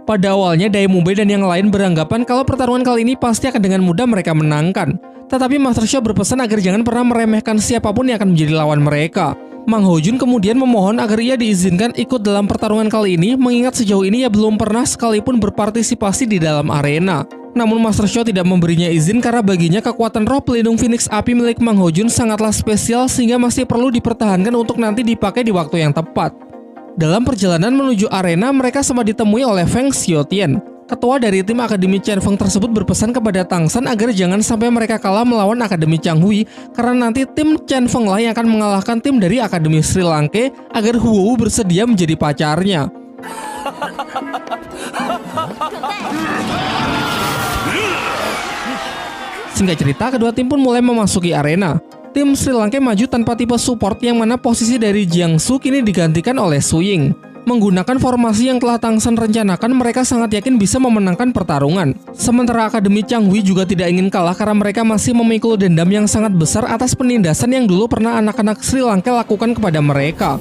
Pada awalnya, Dai Mubai dan yang lain beranggapan kalau pertarungan kali ini pasti akan dengan mudah mereka menangkan. Tetapi Master Xiao berpesan agar jangan pernah meremehkan siapapun yang akan menjadi lawan mereka. Mang Hojun kemudian memohon agar ia diizinkan ikut dalam pertarungan kali ini, mengingat sejauh ini ia belum pernah sekalipun berpartisipasi di dalam arena. Namun Master Xiao tidak memberinya izin karena baginya kekuatan roh pelindung Phoenix Api milik Mang Hojun sangatlah spesial sehingga masih perlu dipertahankan untuk nanti dipakai di waktu yang tepat. Dalam perjalanan menuju arena, mereka sempat ditemui oleh Feng Xiaotian. Ketua dari tim Akademi Chen Feng tersebut berpesan kepada Tang Shen agar jangan sampai mereka kalah melawan Akademi Changhui karena nanti tim Chen Feng lah yang akan mengalahkan tim dari Akademi Sri Lanka agar Huowu bersedia menjadi pacarnya. Singkat cerita, kedua tim pun mulai memasuki arena. Tim Sri Lanka maju tanpa tipe support yang mana posisi dari Jiangsu kini digantikan oleh Su Ying. Menggunakan formasi yang telah Tangsan rencanakan, mereka sangat yakin bisa memenangkan pertarungan. Sementara Akademi Changhui juga tidak ingin kalah karena mereka masih memikul dendam yang sangat besar atas penindasan yang dulu pernah anak-anak Sri Lanka lakukan kepada mereka.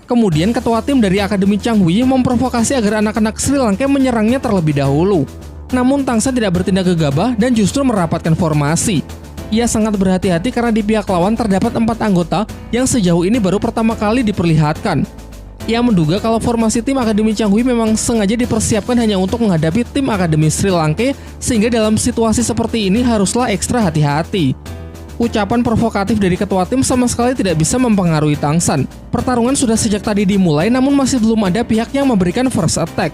Kemudian ketua tim dari Akademi Changhui memprovokasi agar anak-anak Sri Lanka menyerangnya terlebih dahulu. Namun Tangsan tidak bertindak gegabah dan justru merapatkan formasi. Ia sangat berhati-hati karena di pihak lawan terdapat 4 anggota yang sejauh ini baru pertama kali diperlihatkan. Ia menduga kalau formasi tim Akademi Changhui memang sengaja dipersiapkan hanya untuk menghadapi tim Akademi Sri Lanka, sehingga dalam situasi seperti ini haruslah ekstra hati-hati. Ucapan provokatif dari ketua tim sama sekali tidak bisa mempengaruhi Tangsan. Pertarungan sudah sejak tadi dimulai, namun masih belum ada pihak yang memberikan first attack.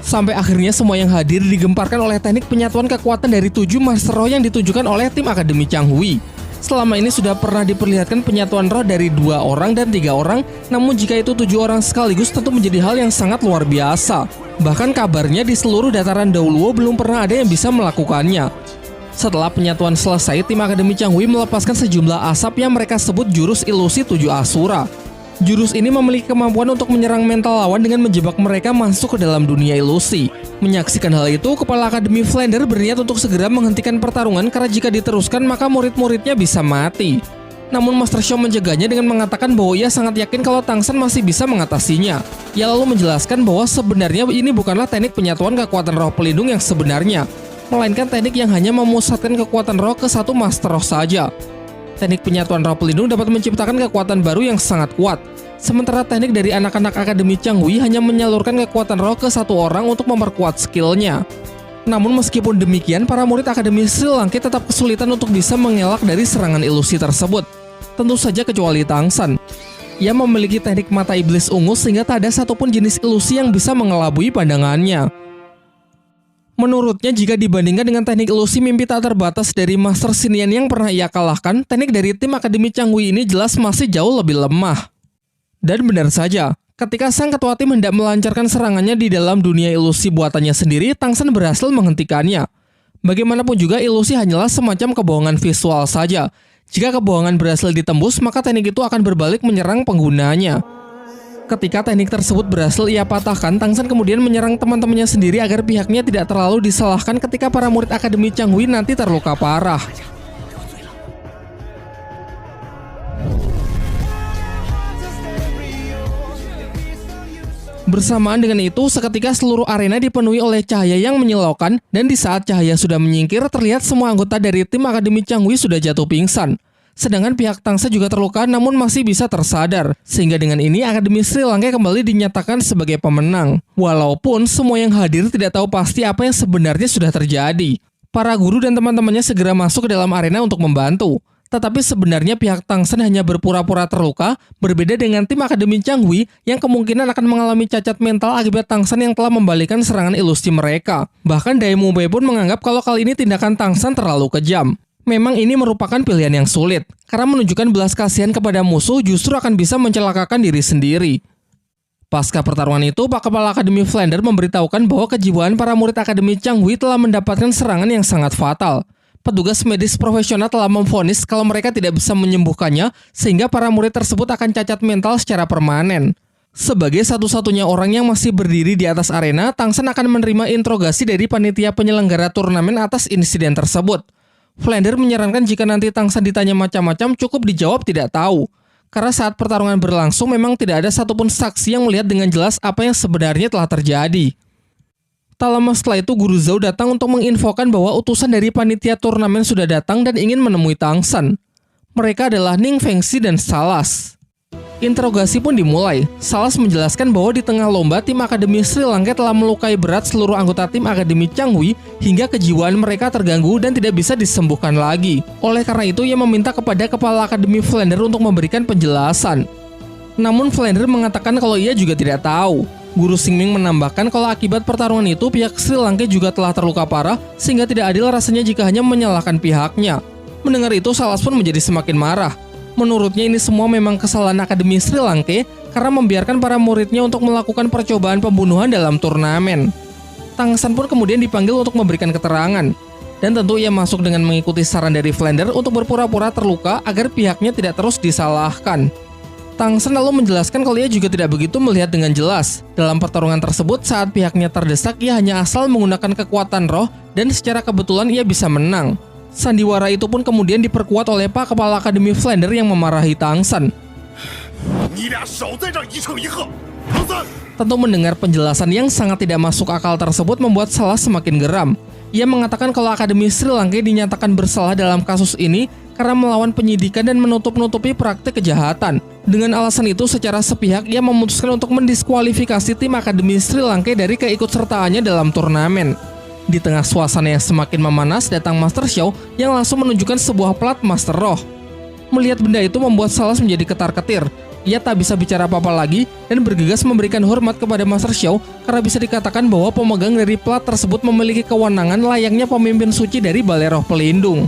Sampai akhirnya semua yang hadir digemparkan oleh teknik penyatuan kekuatan dari 7 Master Roh yang ditunjukkan oleh tim Akademi Changhui. Selama ini sudah pernah diperlihatkan penyatuan roh dari 2 orang dan 3 orang, namun jika itu 7 orang sekaligus tentu menjadi hal yang sangat luar biasa. Bahkan kabarnya di seluruh dataran Dauluo belum pernah ada yang bisa melakukannya. Setelah penyatuan selesai, tim Akademi Changhui melepaskan sejumlah asap yang mereka sebut jurus ilusi 7 Asura. Jurus ini memiliki kemampuan untuk menyerang mental lawan dengan menjebak mereka masuk ke dalam dunia ilusi. Menyaksikan hal itu, Kepala Akademi Flander berniat untuk segera menghentikan pertarungan karena jika diteruskan maka murid-muridnya bisa mati. Namun Master Shao menjaganya dengan mengatakan bahwa ia sangat yakin kalau Tangsan masih bisa mengatasinya. Ia lalu menjelaskan bahwa sebenarnya ini bukanlah teknik penyatuan kekuatan roh pelindung yang sebenarnya, melainkan teknik yang hanya memusatkan kekuatan roh ke satu Master Roh saja. Teknik penyatuan roh pelindung dapat menciptakan kekuatan baru yang sangat kuat. Sementara teknik dari anak-anak Akademi Changhui hanya menyalurkan kekuatan roh ke satu orang untuk memperkuat skillnya. Namun meskipun demikian, para murid Akademi Sri Lanka tetap kesulitan untuk bisa mengelak dari serangan ilusi tersebut. Tentu saja kecuali Tangsan. Ia memiliki teknik mata iblis ungu sehingga tak ada satupun jenis ilusi yang bisa mengelabui pandangannya. Menurutnya, jika dibandingkan dengan teknik ilusi mimpi tak terbatas dari Master Xinian yang pernah ia kalahkan, teknik dari tim Akademi Changhui ini jelas masih jauh lebih lemah. Dan benar saja, ketika sang ketua tim hendak melancarkan serangannya di dalam dunia ilusi buatannya sendiri, Tangsan berhasil menghentikannya. Bagaimanapun juga, ilusi hanyalah semacam kebohongan visual saja. Jika kebohongan berhasil ditembus, maka teknik itu akan berbalik menyerang penggunanya. Ketika teknik tersebut berhasil ia patahkan, Tangsan kemudian menyerang teman-temannya sendiri agar pihaknya tidak terlalu disalahkan ketika para murid Akademi Changhui nanti terluka parah. Bersamaan dengan itu, seketika seluruh arena dipenuhi oleh cahaya yang menyilaukan, dan di saat cahaya sudah menyingkir, terlihat semua anggota dari tim Akademi Changhui sudah jatuh pingsan. Sedangkan pihak Tangsa juga terluka namun masih bisa tersadar, sehingga dengan ini Akademi Sri Lanka kembali dinyatakan sebagai pemenang. Walaupun semua yang hadir tidak tahu pasti apa yang sebenarnya sudah terjadi. Para guru dan teman-temannya segera masuk ke dalam arena untuk membantu. Tetapi sebenarnya pihak Tangsan hanya berpura-pura terluka, berbeda dengan tim Akademi Changhui yang kemungkinan akan mengalami cacat mental akibat Tangsan yang telah membalikan serangan ilusi mereka. Bahkan Dai Mubei pun menganggap kalau kali ini tindakan Tangsan terlalu kejam. Memang ini merupakan pilihan yang sulit, karena menunjukkan belas kasihan kepada musuh justru akan bisa mencelakakan diri sendiri. Pasca pertarungan itu, Pak Kepala Akademi Flander memberitahukan bahwa kejiwaan para murid Akademi Changhui telah mendapatkan serangan yang sangat fatal. Petugas medis profesional telah memvonis kalau mereka tidak bisa menyembuhkannya, sehingga para murid tersebut akan cacat mental secara permanen. Sebagai satu-satunya orang yang masih berdiri di atas arena, Tangsan akan menerima interogasi dari panitia penyelenggara turnamen atas insiden tersebut. Flander menyarankan jika nanti Tangsan ditanya macam-macam, cukup dijawab tidak tahu. Karena saat pertarungan berlangsung memang tidak ada satupun saksi yang melihat dengan jelas apa yang sebenarnya telah terjadi. Tak lama setelah itu, Guru Zhao datang untuk menginfokan bahwa utusan dari panitia turnamen sudah datang dan ingin menemui Tangsan. Mereka adalah Ning Fengxi dan Salas. Interogasi pun dimulai. Salas menjelaskan bahwa di tengah lomba, tim Akademi Sri Lanka telah melukai berat seluruh anggota tim Akademi Changhui hingga kejiwaan mereka terganggu dan tidak bisa disembuhkan lagi. Oleh karena itu, ia meminta kepada Kepala Akademi Flander untuk memberikan penjelasan. Namun Flander mengatakan kalau ia juga tidak tahu. Guru Xingming menambahkan kalau akibat pertarungan itu pihak Sri Lanka juga telah terluka parah, sehingga tidak adil rasanya jika hanya menyalahkan pihaknya. Mendengar itu, Salas pun menjadi semakin marah. Menurutnya ini semua memang kesalahan Akademi Sri Lanka karena membiarkan para muridnya untuk melakukan percobaan pembunuhan dalam turnamen. Tang San pun kemudian dipanggil untuk memberikan keterangan. Dan tentu ia masuk dengan mengikuti saran dari Flander untuk berpura-pura terluka agar pihaknya tidak terus disalahkan. Tang San lalu menjelaskan kalau ia juga tidak begitu melihat dengan jelas. Dalam pertarungan tersebut saat pihaknya terdesak ia hanya asal menggunakan kekuatan roh dan secara kebetulan ia bisa menang. Sandiwara itu pun kemudian diperkuat oleh Pak Kepala Akademi Flander yang memarahi Tang San. Tentu mendengar penjelasan yang sangat tidak masuk akal tersebut membuat Salah semakin geram. Ia mengatakan kalau Akademi Sri Lanka dinyatakan bersalah dalam kasus ini karena melawan penyidikan dan menutup-nutupi praktik kejahatan. Dengan alasan itu secara sepihak ia memutuskan untuk mendiskualifikasi tim Akademi Sri Lanka dari keikutsertaannya dalam turnamen. Di tengah suasana yang semakin memanas, datang Master Xiao yang langsung menunjukkan sebuah plat Master Roh. Melihat benda itu membuat Salas menjadi ketar-ketir. Ia tak bisa bicara apa-apa lagi dan bergegas memberikan hormat kepada Master Xiao karena bisa dikatakan bahwa pemegang dari plat tersebut memiliki kewenangan layaknya pemimpin suci dari Balai Roh Pelindung.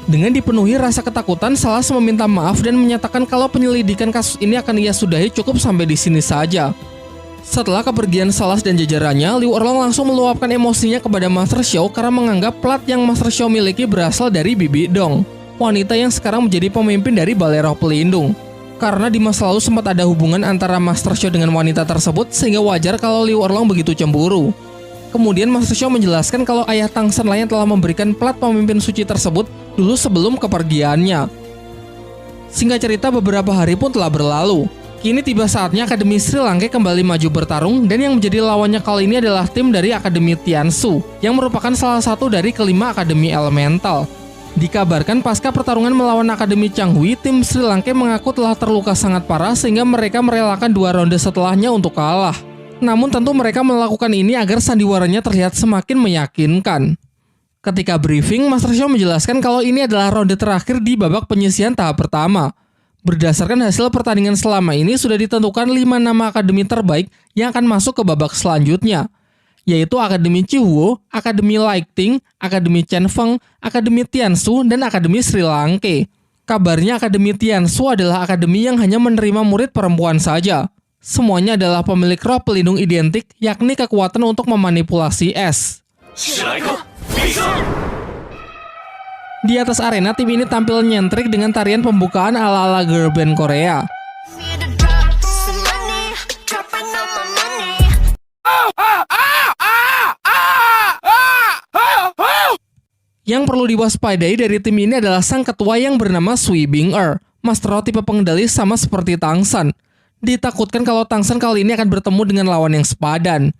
Dengan dipenuhi rasa ketakutan, Salas meminta maaf dan menyatakan kalau penyelidikan kasus ini akan ia sudahi cukup sampai di sini saja. Setelah kepergian Salas dan jajarannya, Liu Erlong langsung meluapkan emosinya kepada Master Xiao karena menganggap plat yang Master Xiao miliki berasal dari Bibi Dong, wanita yang sekarang menjadi pemimpin dari Balai Roh Pelindung. Karena di masa lalu sempat ada hubungan antara Master Xiao dengan wanita tersebut, sehingga wajar kalau Liu Erlong begitu cemburu. Kemudian Master Xiao menjelaskan kalau ayah Tang San lain telah memberikan plat pemimpin suci tersebut dulu sebelum kepergiannya. Singkat cerita, beberapa hari pun telah berlalu. Kini tiba saatnya Akademi Sri Lanka kembali maju bertarung dan yang menjadi lawannya kali ini adalah tim dari Akademi Tiansu yang merupakan salah satu dari kelima Akademi Elemental. Dikabarkan pasca pertarungan melawan Akademi Changhui, tim Sri Lanka mengaku telah terluka sangat parah sehingga mereka merelakan 2 ronde setelahnya untuk kalah. Namun tentu mereka melakukan ini agar sandiwaranya terlihat semakin meyakinkan. Ketika briefing, Master Xiao menjelaskan kalau ini adalah ronde terakhir di babak penyisihan tahap pertama. Berdasarkan hasil pertandingan selama ini, sudah ditentukan 5 nama akademi terbaik yang akan masuk ke babak selanjutnya, yaitu Akademi Chihuo, Akademi Lighting, Akademi Chen Feng, Akademi Tiansu, dan Akademi Sri Lanka. Kabarnya Akademi Tiansu adalah akademi yang hanya menerima murid perempuan saja. Semuanya adalah pemilik roh pelindung identik, yakni kekuatan untuk memanipulasi es. Di atas arena, tim ini tampil nyentrik dengan tarian pembukaan ala-ala girl band Korea. Yang perlu diwaspadai dari tim ini adalah sang ketua yang bernama Sui Bing-er, Master Roh tipe pengendali sama seperti Tang San. Ditakutkan kalau Tang San kali ini akan bertemu dengan lawan yang sepadan.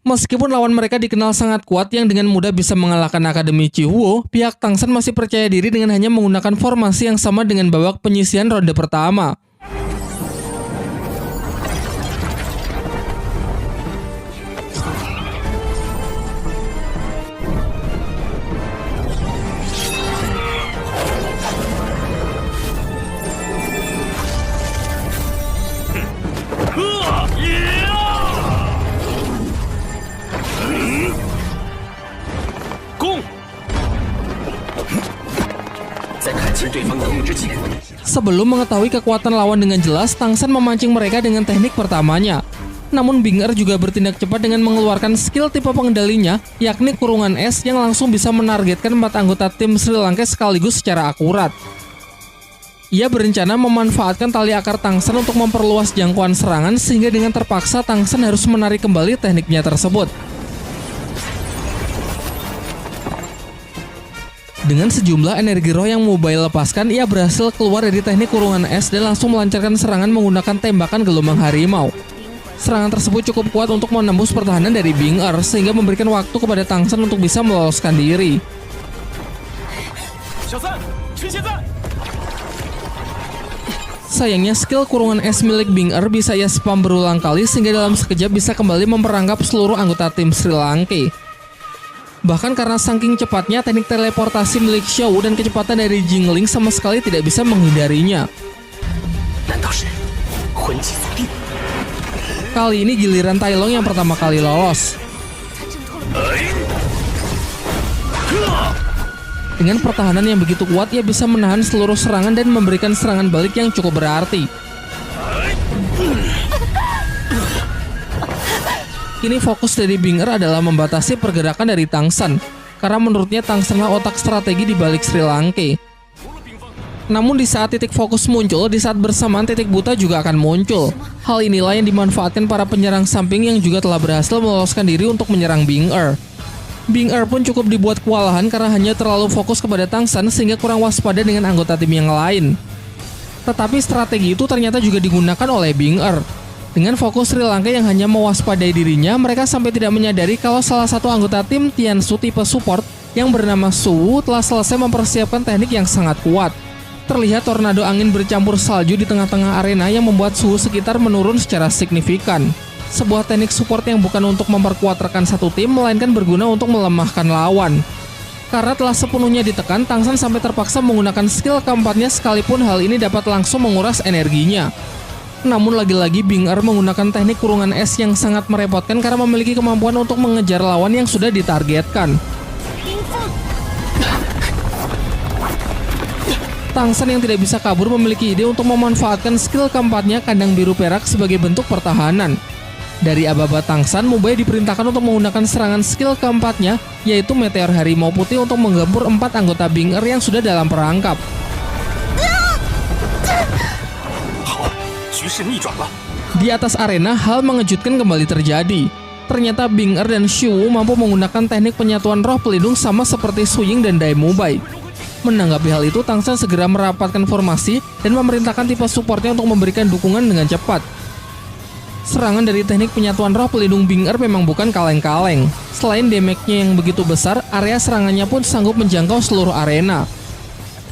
Meskipun lawan mereka dikenal sangat kuat yang dengan mudah bisa mengalahkan Akademi Chihuo, pihak Tang San masih percaya diri dengan hanya menggunakan formasi yang sama dengan babak penyisihan ronde pertama. Sebelum mengetahui kekuatan lawan dengan jelas, Tang San memancing mereka dengan teknik pertamanya. Namun Bing-er juga bertindak cepat dengan mengeluarkan skill tipe pengendalinya, yakni kurungan es yang langsung bisa menargetkan 4 anggota tim Sri Lanka sekaligus secara akurat. Ia berencana memanfaatkan tali akar Tang San untuk memperluas jangkauan serangan sehingga dengan terpaksa Tang San harus menarik kembali tekniknya tersebut. Dengan sejumlah energi roh yang mobile lepaskan, ia berhasil keluar dari teknik kurungan es dan langsung melancarkan serangan menggunakan tembakan gelombang harimau. Serangan tersebut cukup kuat untuk menembus pertahanan dari Bing-er sehingga memberikan waktu kepada Tang San untuk bisa meloloskan diri. Sayangnya skill kurungan es milik Bing-er bisa ia spam berulang kali sehingga dalam sekejap bisa kembali memperangkap seluruh anggota tim Sri Lanka. Bahkan karena saking cepatnya, teknik teleportasi milik Xiao dan kecepatan dari Jingling sama sekali tidak bisa menghindarinya. Kali ini giliran Tai Long yang pertama kali lolos. Dengan pertahanan yang begitu kuat, ia bisa menahan seluruh serangan dan memberikan serangan balik yang cukup berarti. Kini fokus dari Bing Er adalah membatasi pergerakan dari Tang San, karena menurutnya Tang Sanlah otak strategi di balik Sri Lanka. Namun di saat titik fokus muncul, di saat bersamaan titik buta juga akan muncul. Hal inilah yang dimanfaatkan para penyerang samping yang juga telah berhasil meloloskan diri untuk menyerang Bing Er. Bing Er pun cukup dibuat kewalahan karena hanya terlalu fokus kepada Tang San sehingga kurang waspada dengan anggota tim yang lain. Tetapi strategi itu ternyata juga digunakan oleh Bing Er. Dengan fokus Sri Lanka yang hanya mewaspadai dirinya, mereka sampai tidak menyadari kalau salah satu anggota tim Tian Su tipe support yang bernama Su telah selesai mempersiapkan teknik yang sangat kuat. Terlihat tornado angin bercampur salju di tengah-tengah arena yang membuat suhu sekitar menurun secara signifikan. Sebuah teknik support yang bukan untuk memperkuat rekan satu tim, melainkan berguna untuk melemahkan lawan. Karena telah sepenuhnya ditekan, Tang San sampai terpaksa menggunakan skill keempatnya sekalipun hal ini dapat langsung menguras energinya. Namun lagi-lagi Bing Er menggunakan teknik kurungan es yang sangat merepotkan karena memiliki kemampuan untuk mengejar lawan yang sudah ditargetkan. Tang San yang tidak bisa kabur memiliki ide untuk memanfaatkan skill keempatnya kandang biru perak sebagai bentuk pertahanan. Dari aba-aba Tang San, Mubaya diperintahkan untuk menggunakan serangan skill keempatnya, yaitu Meteor Harimau Putih untuk menggempur 4 anggota Bing Er yang sudah dalam perangkap. Di atas arena, hal mengejutkan kembali terjadi. Ternyata Bing Er dan Shu mampu menggunakan teknik penyatuan roh pelindung sama seperti Su Ying dan Dai Mubai. Menanggapi hal itu, Tang San segera merapatkan formasi dan memerintahkan tipe supportnya untuk memberikan dukungan dengan cepat. Serangan dari teknik penyatuan roh pelindung Bing Er memang bukan kaleng-kaleng. Selain damage-nya yang begitu besar, area serangannya pun sanggup menjangkau seluruh arena.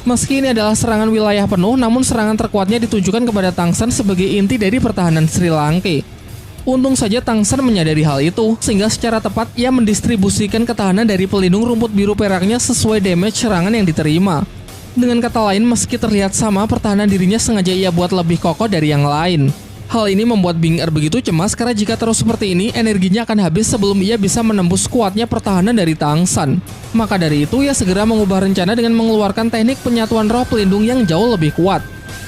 Meski ini adalah serangan wilayah penuh, namun serangan terkuatnya ditujukan kepada Tang San sebagai inti dari pertahanan Sri Lanka. Untung saja Tang San menyadari hal itu, sehingga secara tepat ia mendistribusikan ketahanan dari pelindung rumput biru peraknya sesuai damage serangan yang diterima. Dengan kata lain, meski terlihat sama, pertahanan dirinya sengaja ia buat lebih kokoh dari yang lain. Hal ini membuat Bing Er begitu cemas karena jika terus seperti ini, energinya akan habis sebelum ia bisa menembus kuatnya pertahanan dari Tang San. Maka dari itu, ia segera mengubah rencana dengan mengeluarkan teknik penyatuan roh pelindung yang jauh lebih kuat.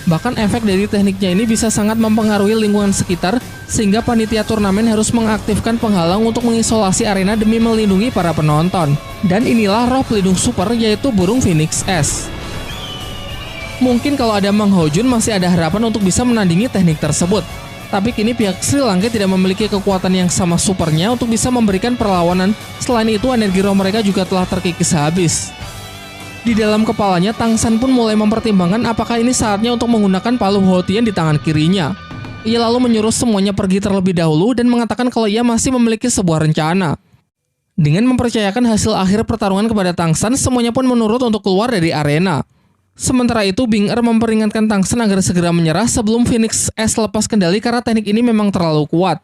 Bahkan efek dari tekniknya ini bisa sangat mempengaruhi lingkungan sekitar, sehingga panitia turnamen harus mengaktifkan penghalang untuk mengisolasi arena demi melindungi para penonton. Dan inilah roh pelindung super, yaitu burung Phoenix S. Mungkin kalau ada Mang Ho Jun masih ada harapan untuk bisa menandingi teknik tersebut. Tapi kini pihak Sri Lanka tidak memiliki kekuatan yang sama supernya untuk bisa memberikan perlawanan. Selain itu, energi roh mereka juga telah terkikis habis. Di dalam kepalanya, Tang San pun mulai mempertimbangkan apakah ini saatnya untuk menggunakan palu Houtian di tangan kirinya. Ia lalu menyuruh semuanya pergi terlebih dahulu dan mengatakan kalau ia masih memiliki sebuah rencana. Dengan mempercayakan hasil akhir pertarungan kepada Tang San, semuanya pun menurut untuk keluar dari arena. Sementara itu, Bing Er memperingatkan Tang San agar segera menyerah sebelum Phoenix S lepas kendali karena teknik ini memang terlalu kuat.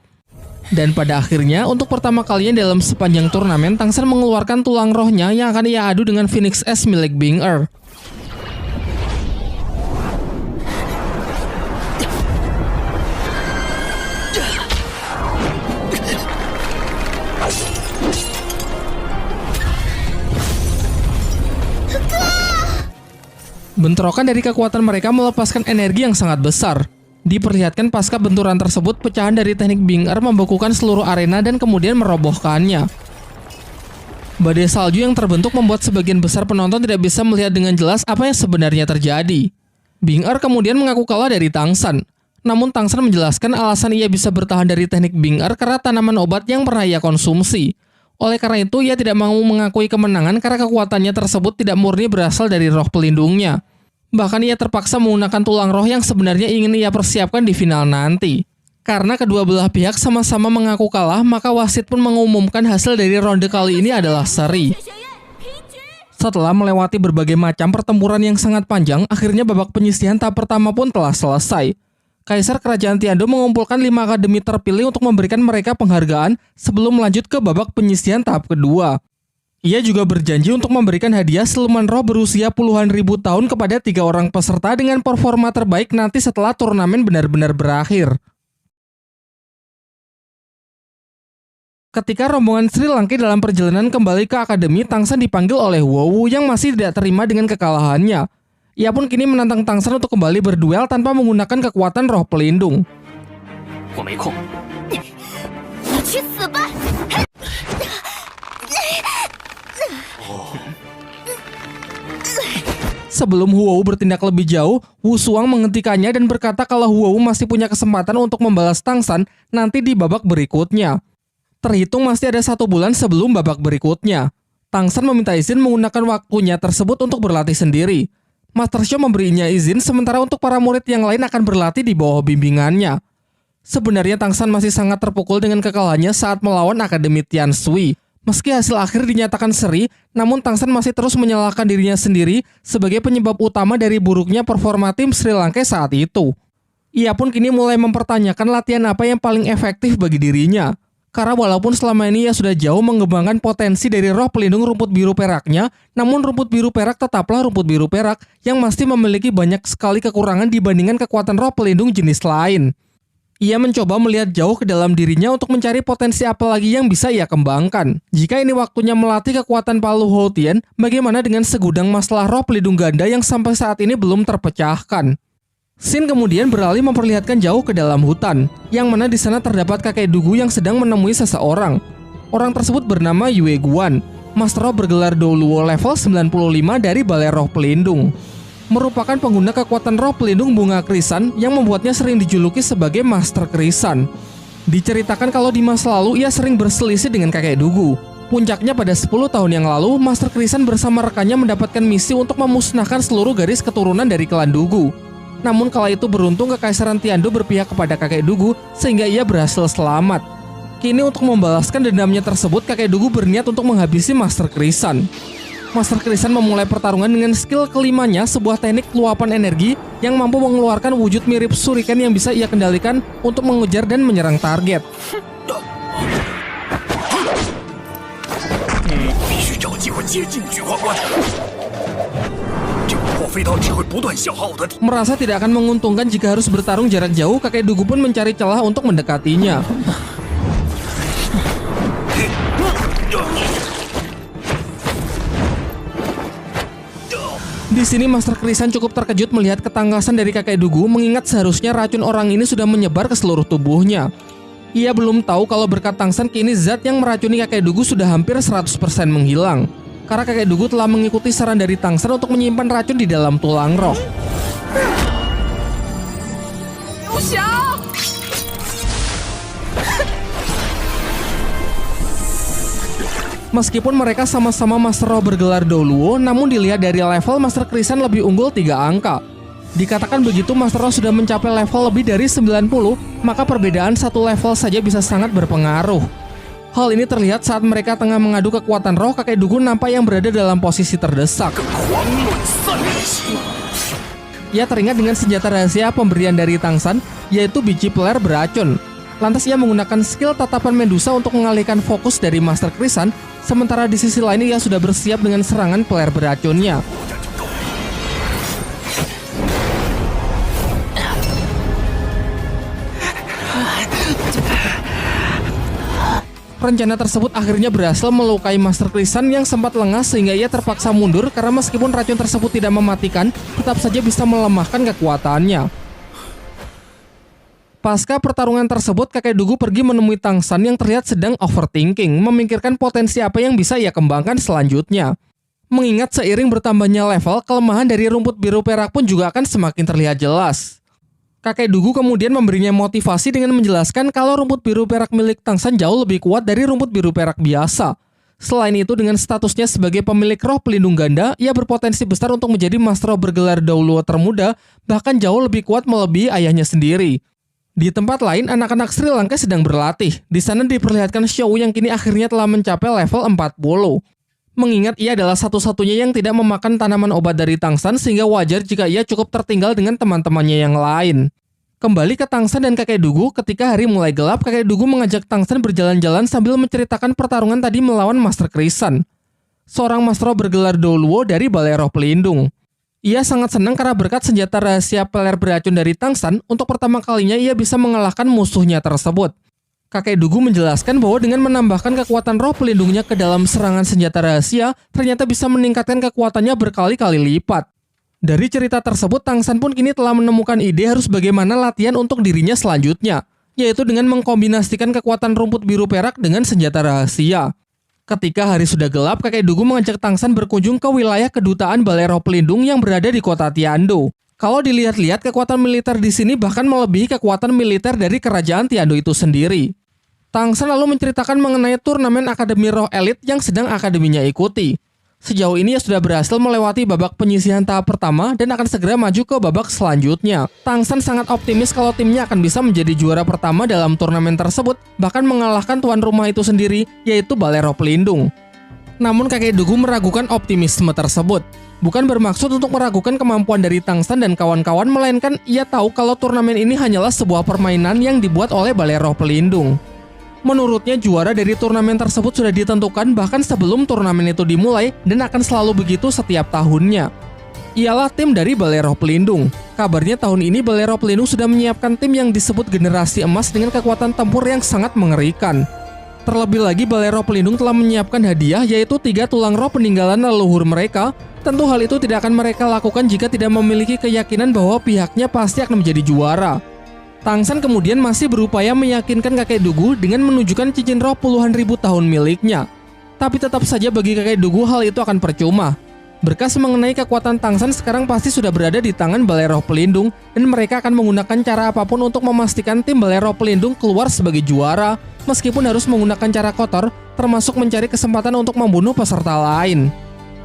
Dan pada akhirnya, untuk pertama kalinya dalam sepanjang turnamen, Tang San mengeluarkan tulang rohnya yang akan ia adu dengan Phoenix S milik Bing Er. Bentrokan dari kekuatan mereka melepaskan energi yang sangat besar. Diperlihatkan pasca benturan tersebut, pecahan dari teknik Bing Er membekukan seluruh arena dan kemudian merobohkannya. Badai salju yang terbentuk membuat sebagian besar penonton tidak bisa melihat dengan jelas apa yang sebenarnya terjadi. Bing Er kemudian mengaku kalah dari Tang San. Namun Tang San menjelaskan alasan ia bisa bertahan dari teknik Bing Er karena tanaman obat yang pernah ia konsumsi. Oleh karena itu, ia tidak mau mengakui kemenangan karena kekuatannya tersebut tidak murni berasal dari roh pelindungnya. Bahkan ia terpaksa menggunakan tulang roh yang sebenarnya ingin ia persiapkan di final nanti. Karena kedua belah pihak sama-sama mengaku kalah, maka wasit pun mengumumkan hasil dari ronde kali ini adalah seri. Setelah melewati berbagai macam pertempuran yang sangat panjang, akhirnya babak penyisihan tahap pertama pun telah selesai. Kaisar Kerajaan Tiando mengumpulkan 5 akademi terpilih untuk memberikan mereka penghargaan sebelum melanjut ke babak penyisihan tahap kedua. Ia juga berjanji untuk memberikan hadiah siluman roh berusia puluhan ribu tahun kepada 3 orang peserta dengan performa terbaik nanti setelah turnamen benar-benar berakhir. Ketika rombongan Sri Langkai dalam perjalanan kembali ke akademi, Tangsan dipanggil oleh Wowu yang masih tidak terima dengan kekalahannya. Ia pun kini menantang Tangsan untuk kembali berduel tanpa menggunakan kekuatan roh pelindung. Sebelum Huou bertindak lebih jauh, Wu Suang menghentikannya dan berkata kalau Huou masih punya kesempatan untuk membalas Tangsan nanti di babak berikutnya. Terhitung masih ada 1 bulan sebelum babak berikutnya. Tangsan meminta izin menggunakan waktunya tersebut untuk berlatih sendiri. Master Xiao memberinya izin sementara untuk para murid yang lain akan berlatih di bawah bimbingannya. Sebenarnya Tangsan masih sangat terpukul dengan kekalahannya saat melawan Akademi Tian Sui. Meski hasil akhir dinyatakan seri, namun Tangsan masih terus menyalahkan dirinya sendiri sebagai penyebab utama dari buruknya performa tim Sri Lankai saat itu. Ia pun kini mulai mempertanyakan latihan apa yang paling efektif bagi dirinya. Karena walaupun selama ini ia sudah jauh mengembangkan potensi dari roh pelindung rumput biru peraknya, namun rumput biru perak tetaplah rumput biru perak yang masih memiliki banyak sekali kekurangan dibandingkan kekuatan roh pelindung jenis lain. Ia mencoba melihat jauh ke dalam dirinya untuk mencari potensi apa lagi yang bisa ia kembangkan. Jika ini waktunya melatih kekuatan Palu Houtian, bagaimana dengan segudang masalah roh pelindung ganda yang sampai saat ini belum terpecahkan? Sin kemudian beralih memperlihatkan jauh ke dalam hutan, yang mana di sana terdapat kakek dugu yang sedang menemui seseorang. Orang tersebut bernama Yue Guan, Master Roh bergelar Douluo level 95 dari Balai Roh Pelindung. Merupakan pengguna kekuatan roh pelindung bunga krisan yang membuatnya sering dijuluki sebagai Master Krisan. Diceritakan kalau di masa lalu ia sering berselisih dengan kakek dugu. Puncaknya pada 10 tahun yang lalu, Master Krisan bersama rekannya mendapatkan misi untuk memusnahkan seluruh garis keturunan dari klan dugu. Namun kala itu beruntung Kekaisaran Tiandu berpihak kepada kakek dugu sehingga ia berhasil selamat. Kini untuk membalaskan dendamnya tersebut, kakek dugu berniat untuk menghabisi Master Krisan. Master Krisan memulai pertarungan dengan skill kelimanya, sebuah teknik luapan energi yang mampu mengeluarkan wujud mirip shuriken yang bisa ia kendalikan untuk mengejar dan menyerang target. Merasa tidak akan menguntungkan jika harus bertarung jarak jauh, kakek dugu pun mencari celah untuk mendekatinya. Di sini Master Krisan cukup terkejut melihat ketangkasan dari kakek dugu, mengingat seharusnya racun orang ini sudah menyebar ke seluruh tubuhnya. Ia belum tahu kalau berkat Tangsan kini zat yang meracuni kakek dugu sudah hampir 100% menghilang. Karena kakek dugu telah mengikuti saran dari Tangsan untuk menyimpan racun di dalam tulang roh. Meskipun mereka sama-sama Master Roh bergelar Douluo, namun dilihat dari level, Master Krisan lebih unggul 3 angka. Dikatakan begitu Master Roh sudah mencapai level lebih dari 90, maka perbedaan 1 level saja bisa sangat berpengaruh. Hal ini terlihat saat mereka tengah mengadu kekuatan roh, kakek dugu nampak yang berada dalam posisi terdesak. Ia teringat dengan senjata rahasia pemberian dari Tangsan, yaitu biji peler beracun. Lantas ia menggunakan skill tatapan Medusa untuk mengalihkan fokus dari Master Krisan, sementara di sisi lain ia sudah bersiap dengan serangan peler beracunnya. Rencana tersebut akhirnya berhasil melukai Master Krisan yang sempat lengah sehingga ia terpaksa mundur karena meskipun racun tersebut tidak mematikan, tetap saja bisa melemahkan kekuatannya. Pasca pertarungan tersebut, kakek dugu pergi menemui Tangsan yang terlihat sedang overthinking, memikirkan potensi apa yang bisa ia kembangkan selanjutnya. Mengingat seiring bertambahnya level, kelemahan dari rumput biru perak pun juga akan semakin terlihat jelas. Kakek dugu kemudian memberinya motivasi dengan menjelaskan kalau rumput biru perak milik Tangsan jauh lebih kuat dari rumput biru perak biasa. Selain itu, dengan statusnya sebagai pemilik roh pelindung ganda, ia berpotensi besar untuk menjadi Master Roh bergelar Douluo termuda, bahkan jauh lebih kuat melebihi ayahnya sendiri. Di tempat lain, anak-anak Sri Lankai sedang berlatih. Di sana diperlihatkan Xiao yang kini akhirnya telah mencapai level 40. Mengingat ia adalah satu-satunya yang tidak memakan tanaman obat dari Tangsan, sehingga wajar jika ia cukup tertinggal dengan teman-temannya yang lain. Kembali ke Tangsan dan kakek dugu, ketika hari mulai gelap, kakek dugu mengajak Tangsan berjalan-jalan sambil menceritakan pertarungan tadi melawan Master Krisan, seorang Master Roh bergelar Douluo dari Balai Roh Pelindung. Ia sangat senang karena berkat senjata rahasia peler beracun dari Tangsan, untuk pertama kalinya ia bisa mengalahkan musuhnya tersebut. Kakek Dugu menjelaskan bahwa dengan menambahkan kekuatan roh pelindungnya ke dalam serangan senjata rahasia, ternyata bisa meningkatkan kekuatannya berkali-kali lipat. Dari cerita tersebut, Tangsan pun kini telah menemukan ide harus bagaimana latihan untuk dirinya selanjutnya, yaitu dengan mengkombinasikan kekuatan rumput biru perak dengan senjata rahasia. Ketika hari sudah gelap, Kakek Dugu mengajak Tangsan berkunjung ke wilayah kedutaan Balai Roh Pelindung yang berada di kota Tiando. Kalau dilihat-lihat, kekuatan militer di sini bahkan melebihi kekuatan militer dari kerajaan Tiando itu sendiri. Tangsan lalu menceritakan mengenai turnamen Akademi Roh Elit yang sedang akademinya ikuti. Sejauh ini ia sudah berhasil melewati babak penyisihan tahap pertama dan akan segera maju ke babak selanjutnya. Tangsan sangat optimis kalau timnya akan bisa menjadi juara pertama dalam turnamen tersebut, bahkan mengalahkan tuan rumah itu sendiri, yaitu Balai Roh Pelindung. Namun Kakek Dugu meragukan optimisme tersebut. Bukan bermaksud untuk meragukan kemampuan dari Tangsan dan kawan-kawan, melainkan ia tahu kalau turnamen ini hanyalah sebuah permainan yang dibuat oleh Balai Roh Pelindung. Menurutnya juara dari turnamen tersebut sudah ditentukan bahkan sebelum turnamen itu dimulai dan akan selalu begitu setiap tahunnya. Ialah tim dari Balai Roh Pelindung. Kabarnya tahun ini Balai Roh Pelindung sudah menyiapkan tim yang disebut Generasi Emas dengan kekuatan tempur yang sangat mengerikan. Terlebih lagi Balai Roh Pelindung telah menyiapkan hadiah, yaitu 3 tulang roh peninggalan leluhur mereka. Tentu hal itu tidak akan mereka lakukan jika tidak memiliki keyakinan bahwa pihaknya pasti akan menjadi juara. Tangsan kemudian masih berupaya meyakinkan Kakek Dugu dengan menunjukkan cincin roh puluhan ribu tahun miliknya. Tapi tetap saja bagi Kakek Dugu hal itu akan percuma. Berkas mengenai kekuatan Tangsan sekarang pasti sudah berada di tangan Balai Roh Pelindung, dan mereka akan menggunakan cara apapun untuk memastikan tim Balai Roh Pelindung keluar sebagai juara, meskipun harus menggunakan cara kotor, termasuk mencari kesempatan untuk membunuh peserta lain.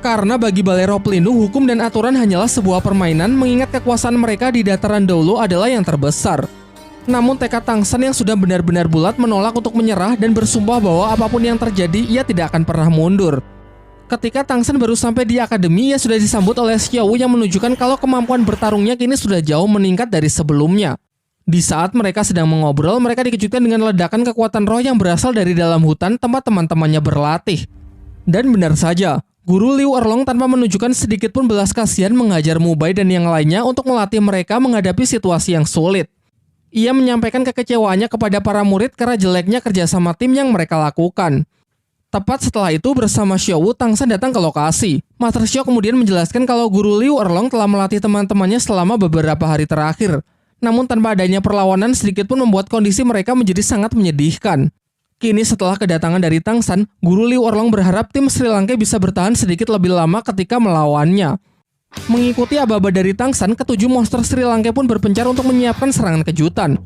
Karena bagi Balai Roh Pelindung, hukum dan aturan hanyalah sebuah permainan, mengingat kekuasaan mereka di dataran dahulu adalah yang terbesar. Namun tekad Tangsan yang sudah benar-benar bulat menolak untuk menyerah dan bersumpah bahwa apapun yang terjadi, ia tidak akan pernah mundur. Ketika Tangsan baru sampai di akademi, ia sudah disambut oleh Xiao yang menunjukkan kalau kemampuan bertarungnya kini sudah jauh meningkat dari sebelumnya. Di saat mereka sedang mengobrol, mereka dikejutkan dengan ledakan kekuatan roh yang berasal dari dalam hutan tempat teman-temannya berlatih. Dan benar saja, Guru Liu Erlong tanpa menunjukkan sedikit pun belas kasihan menghajar Mubai dan yang lainnya untuk melatih mereka menghadapi situasi yang sulit. Ia menyampaikan kekecewaannya kepada para murid karena jeleknya kerjasama tim yang mereka lakukan. Tepat setelah itu bersama Xiao, Tangsan datang ke lokasi. Master Xiao kemudian menjelaskan kalau Guru Liu Erlong telah melatih teman-temannya selama beberapa hari terakhir. Namun tanpa adanya perlawanan sedikit pun membuat kondisi mereka menjadi sangat menyedihkan. Kini setelah kedatangan dari Tangsan, Guru Liu Erlong berharap tim Sri Lanka bisa bertahan sedikit lebih lama ketika melawannya. Mengikuti aba-aba dari Tangsan, ketujuh monster Sri Lanka pun berpencar untuk menyiapkan serangan kejutan.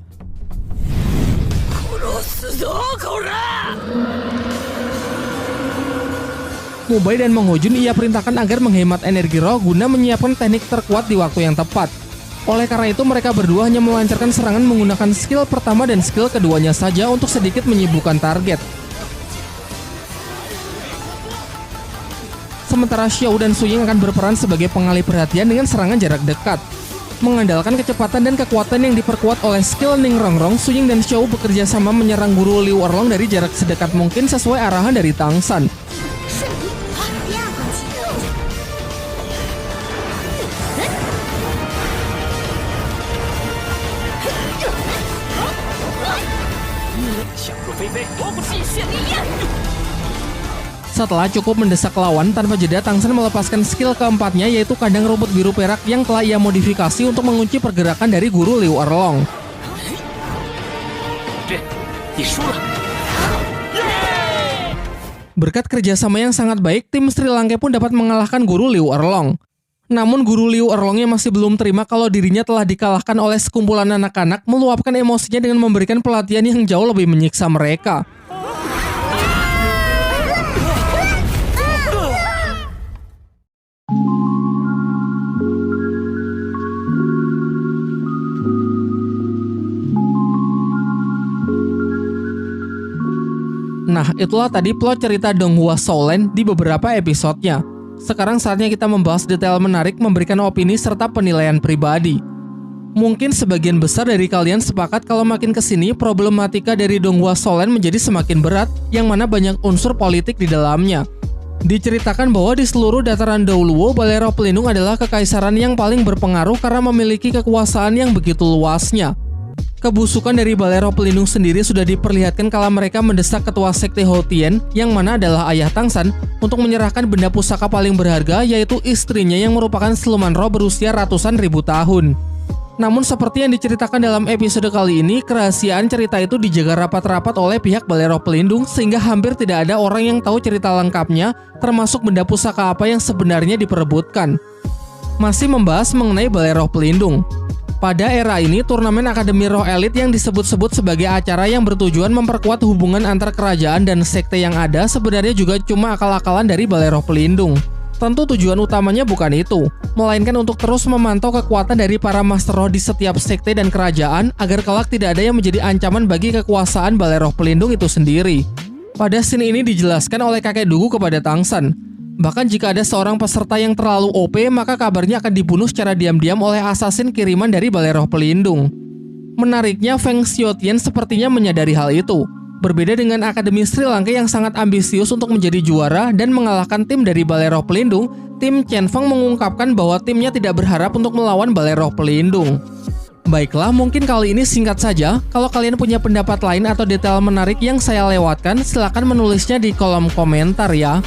Mubai dan Mang Hojun ia perintahkan agar menghemat energi roh guna menyiapkan teknik terkuat di waktu yang tepat. Oleh karena itu mereka berdua hanya melancarkan serangan menggunakan skill pertama dan skill keduanya saja untuk sedikit menyibukkan target. Sementara Xiao dan Suying akan berperan sebagai pengalih perhatian dengan serangan jarak dekat. Mengandalkan kecepatan dan kekuatan yang diperkuat oleh skill Ning Rongrong, Suying dan Xiao bekerja sama menyerang Guru Liu Erlong dari jarak sedekat mungkin sesuai arahan dari Tangsan. Setelah cukup mendesak lawan, tanpa jeda Tangsan melepaskan skill keempatnya, yaitu kandang rumput biru perak yang telah ia modifikasi untuk mengunci pergerakan dari Guru Liu Erlong. Berkat kerjasama yang sangat baik, tim Sri Lanka pun dapat mengalahkan Guru Liu Erlong. Namun Guru Liu Erlongnya masih belum terima kalau dirinya telah dikalahkan oleh sekumpulan anak-anak, meluapkan emosinya dengan memberikan pelatihan yang jauh lebih menyiksa mereka. Nah, itulah tadi plot cerita Donghua Soulland di beberapa episodenya. Sekarang saatnya kita membahas detail menarik, memberikan opini serta penilaian pribadi. Mungkin sebagian besar dari kalian sepakat kalau makin kesini problematika dari Donghua Soulland menjadi semakin berat, yang mana banyak unsur politik di dalamnya. Diceritakan bahwa di seluruh dataran Douluo, Balai Roh Pelindung adalah kekaisaran yang paling berpengaruh karena memiliki kekuasaan yang begitu luasnya. Kebusukan dari Balai Roh Pelindung sendiri sudah diperlihatkan kala mereka mendesak ketua sekte Hotien, yang mana adalah ayah Tangsan, untuk menyerahkan benda pusaka paling berharga, yaitu istrinya yang merupakan siluman roh berusia ratusan ribu tahun. Namun seperti yang diceritakan dalam episode kali ini, kerahasiaan cerita itu dijaga rapat-rapat oleh pihak Balai Roh Pelindung sehingga hampir tidak ada orang yang tahu cerita lengkapnya, termasuk benda pusaka apa yang sebenarnya diperebutkan. Masih membahas mengenai Balai Roh Pelindung. Pada era ini, turnamen Akademi Roh Elit yang disebut-sebut sebagai acara yang bertujuan memperkuat hubungan antar kerajaan dan sekte yang ada sebenarnya juga cuma akal-akalan dari Balai Roh Pelindung. Tentu tujuan utamanya bukan itu, melainkan untuk terus memantau kekuatan dari para master roh di setiap sekte dan kerajaan agar kelak tidak ada yang menjadi ancaman bagi kekuasaan Balai Roh Pelindung itu sendiri. Pada scene ini dijelaskan oleh kakek Dugu kepada Tangsan. Bahkan jika ada seorang peserta yang terlalu OP, maka kabarnya akan dibunuh secara diam-diam oleh asasin kiriman dari Balai Roh Pelindung. Menariknya, Feng Xiaotian sepertinya menyadari hal itu. Berbeda dengan Akademi Sri Lanka yang sangat ambisius untuk menjadi juara dan mengalahkan tim dari Balai Roh Pelindung, tim Chen Feng mengungkapkan bahwa timnya tidak berharap untuk melawan Balai Roh Pelindung. Baiklah, mungkin kali ini singkat saja. Kalau kalian punya pendapat lain atau detail menarik yang saya lewatkan, silakan menulisnya di kolom komentar ya.